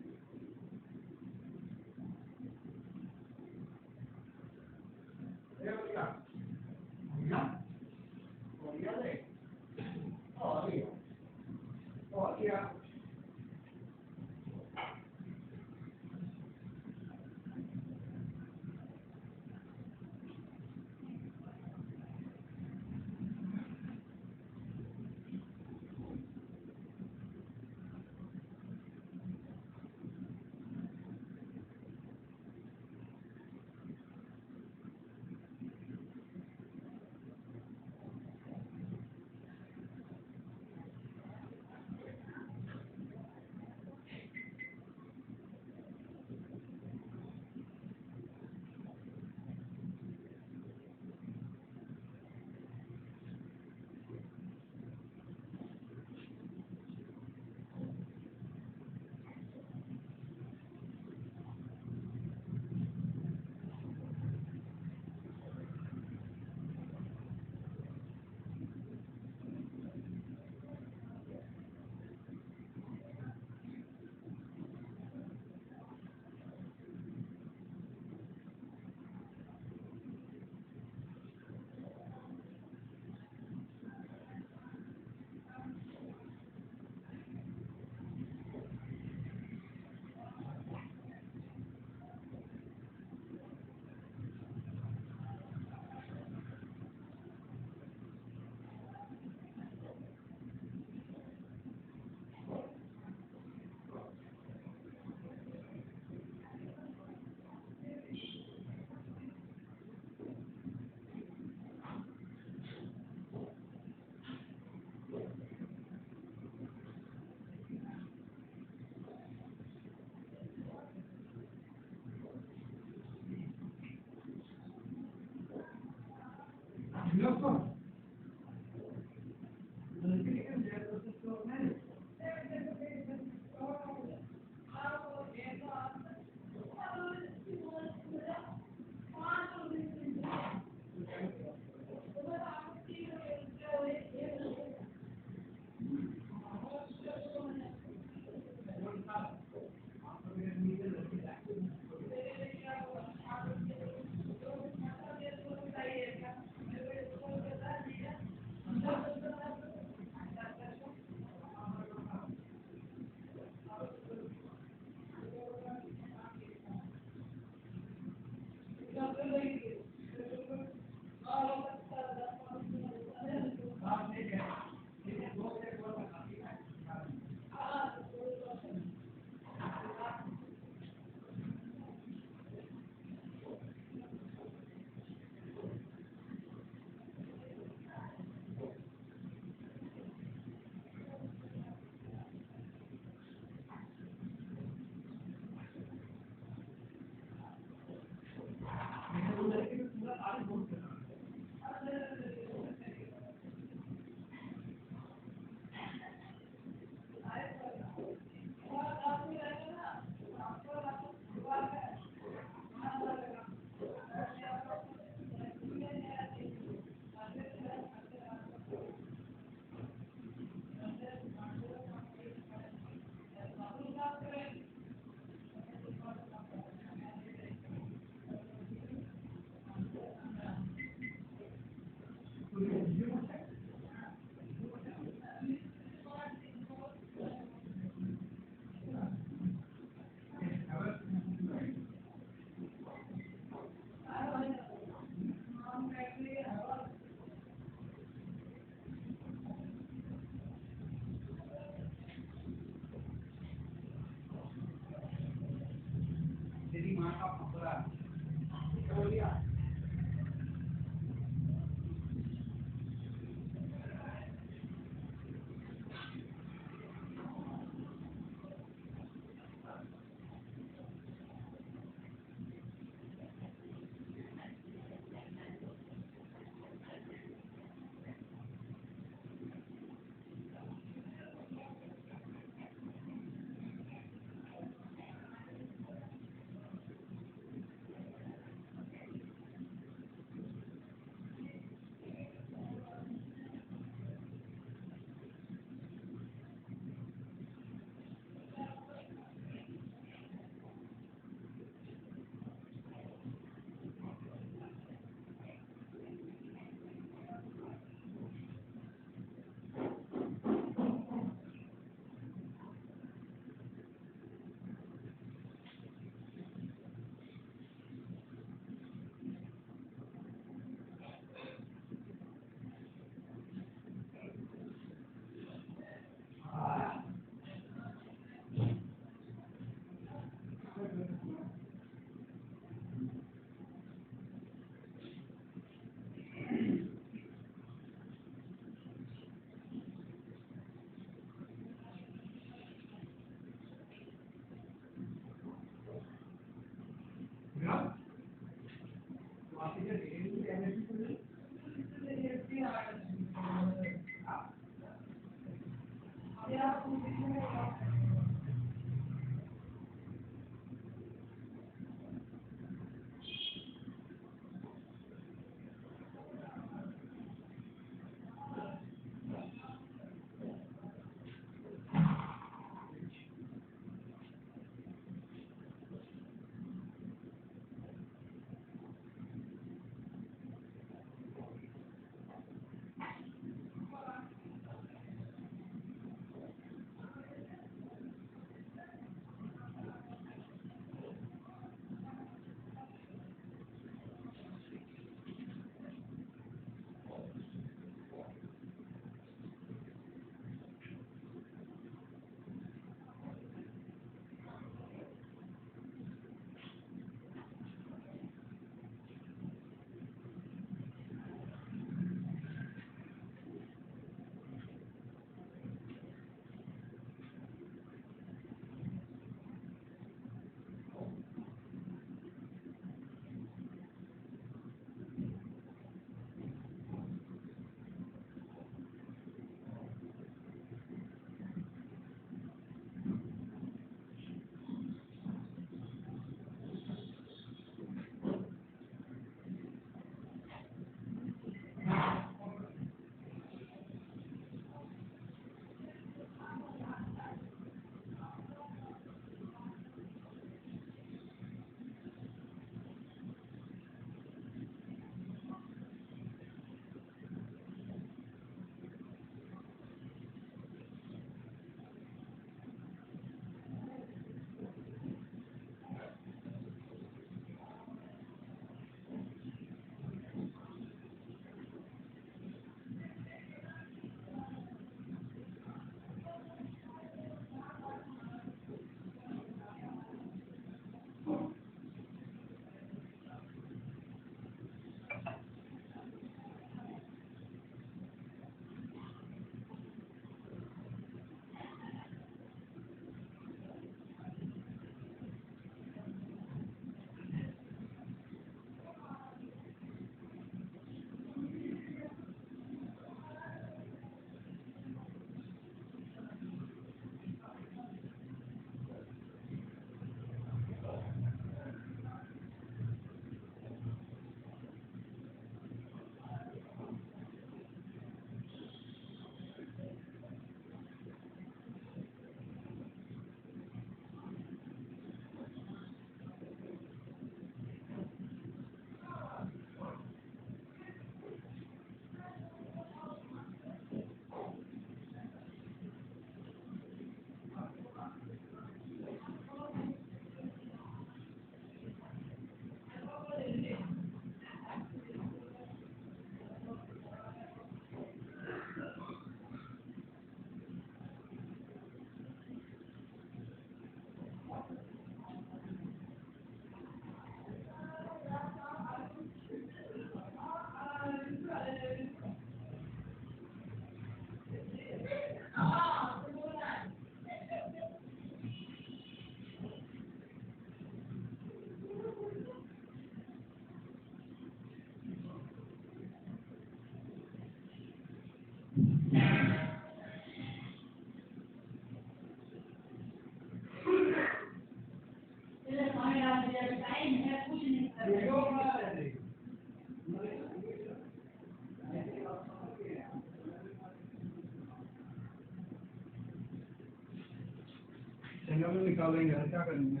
वीडियो में निकालेंगे, क्या करेंगे?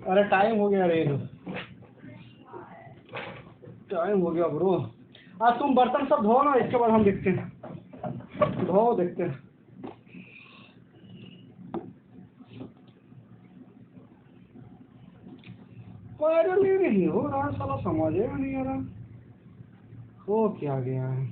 अरे टाइम हो गया रे, टाइम हो गया ब्रो। आज तुम बर्तन सब धो ना, इसके बाद हम देखते हैं, धो देखते हैं। वायरल ही नहीं हो रहा साला, समझ में नहीं आ रहा हो क्या गया है।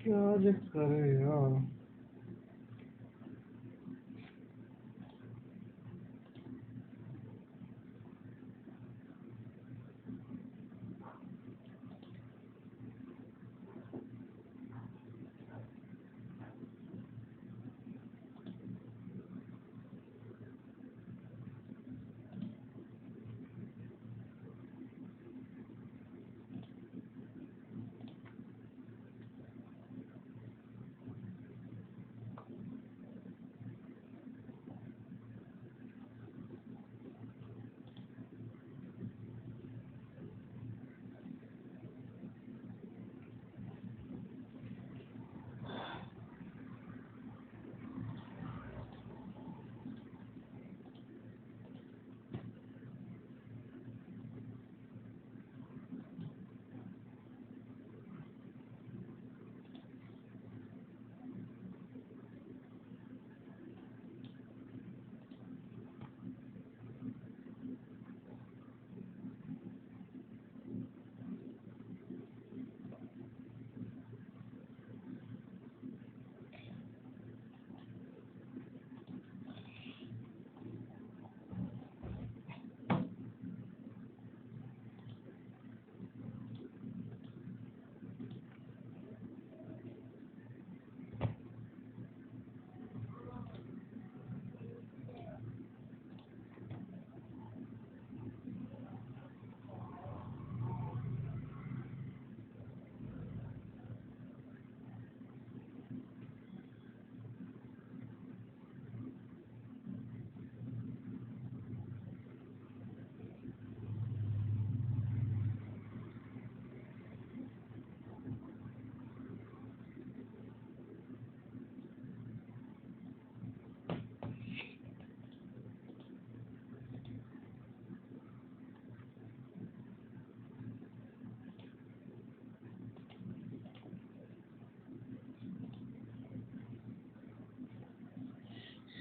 क्या जे करे यार।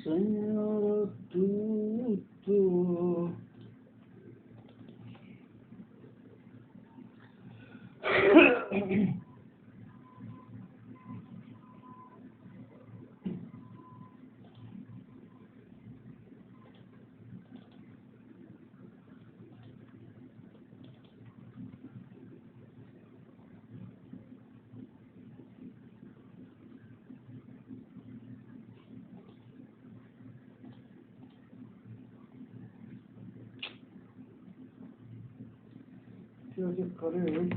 Senhora, tu. क्या जे करे।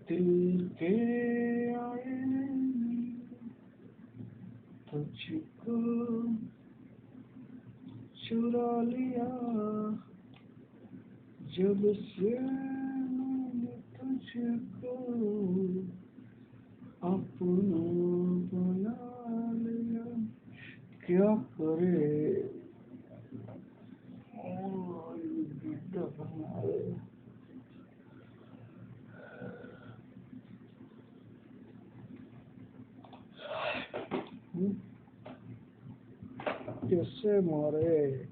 दिल के आए तुझको चुरा लिया जब से मैंने तुझको अपना बना लिया। क्या करे कैसे मारे।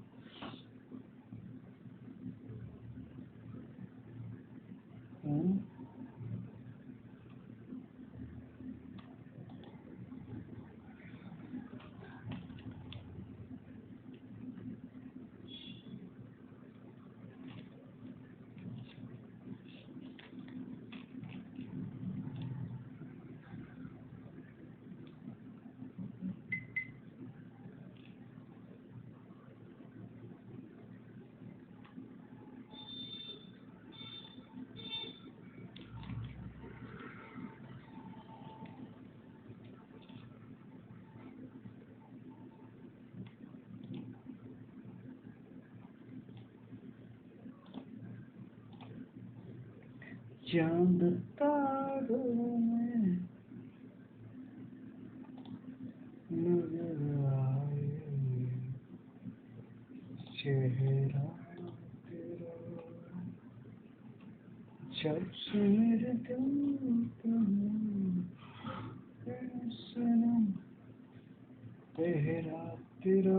चांद तारों में नजर आए चेहरा जब से मेरे दिल पे सनम तेरा तेरा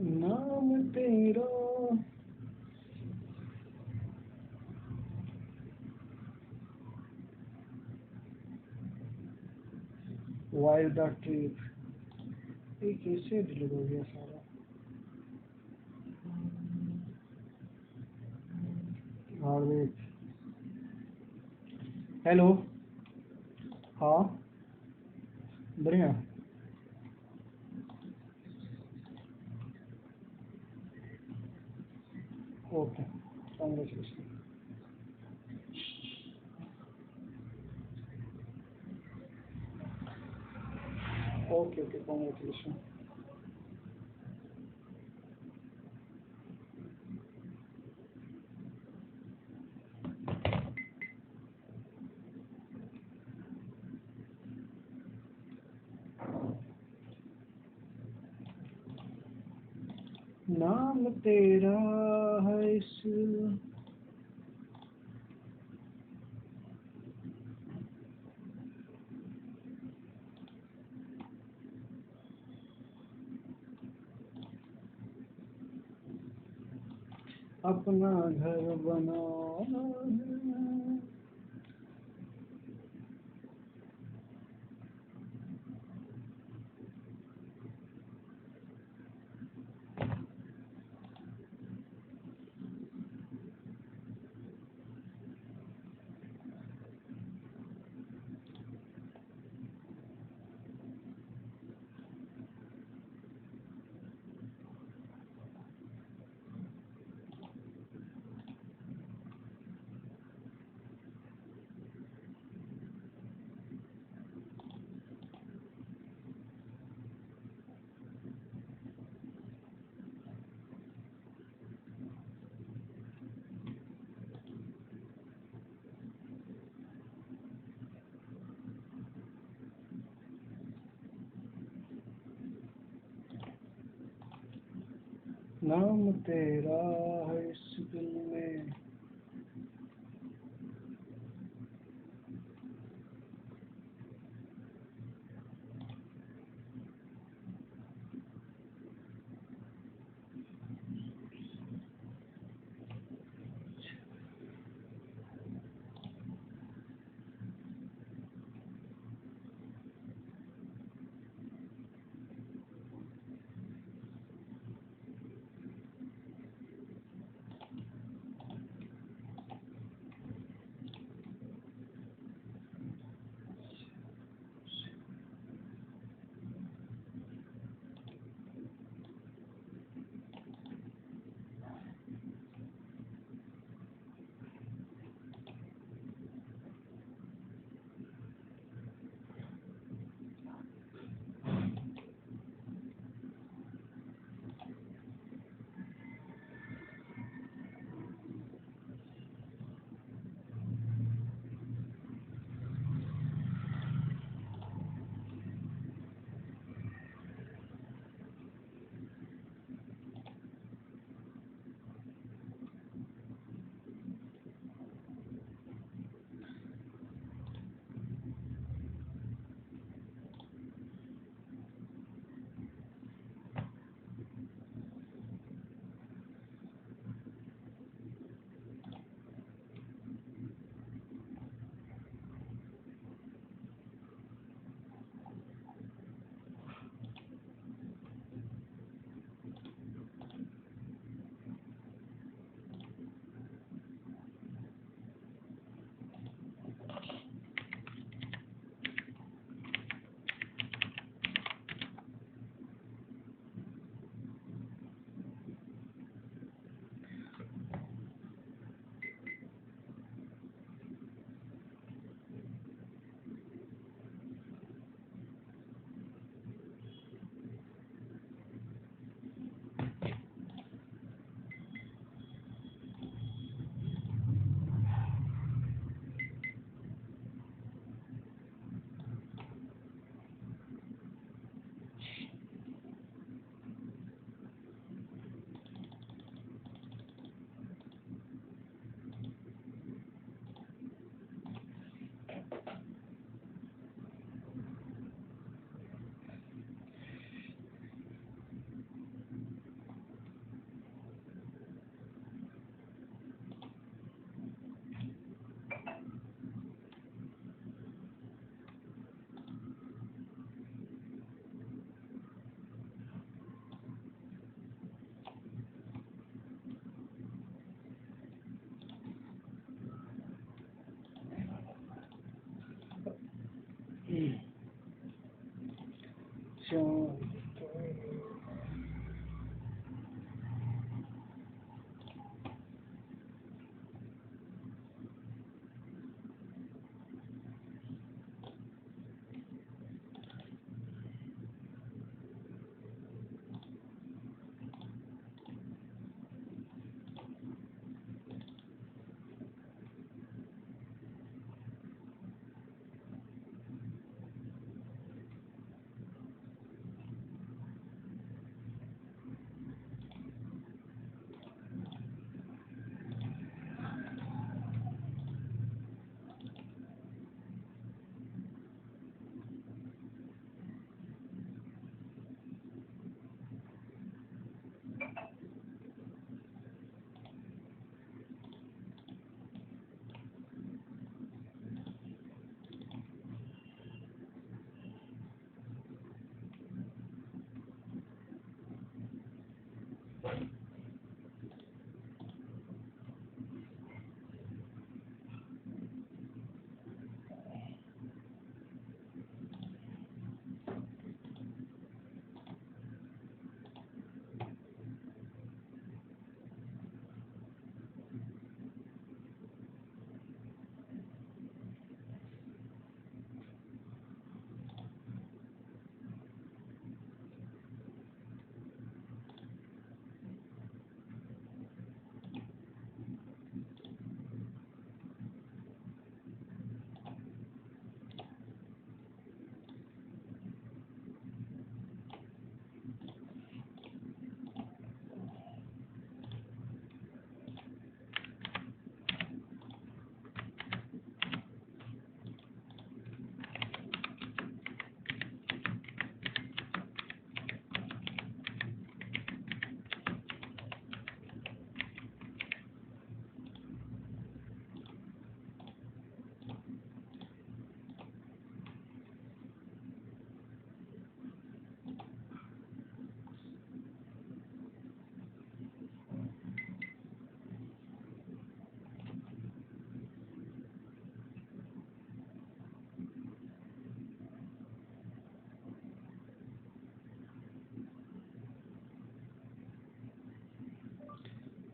नाम तेरा वाइल्ड द ट्रिप ये कैसे डिलीट हो गया सारा हार्दिक हेलो हाँ बढ़िया okay congratulation okay okay congratulation नाम तेरा है इस अपना घर बनाना है नाम तेरा है इस दिल में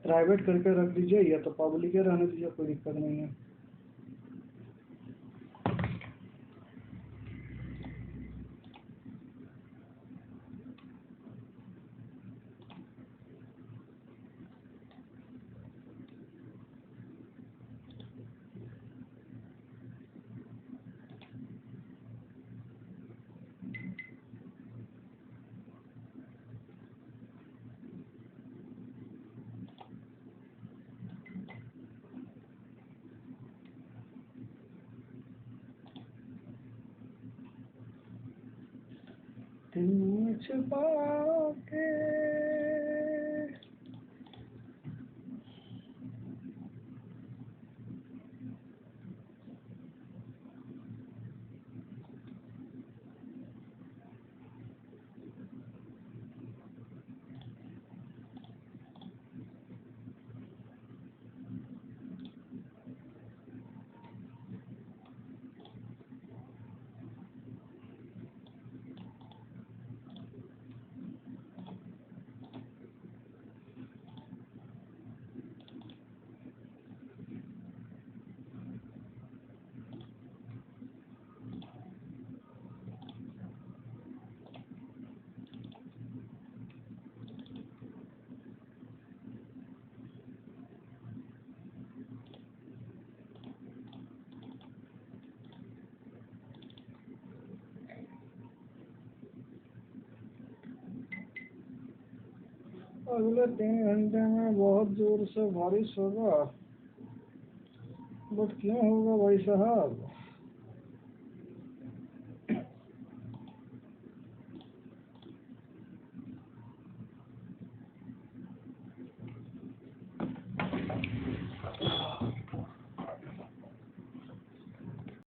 प्राइवेट करके रख दीजिए या तो पब्लिक ही रहने दीजिए, कोई दिक्कत नहीं है। छुपा के अगले 3 घंटे में बहुत जोर से बारिश होगा, बट क्यों होगा भाई साहब?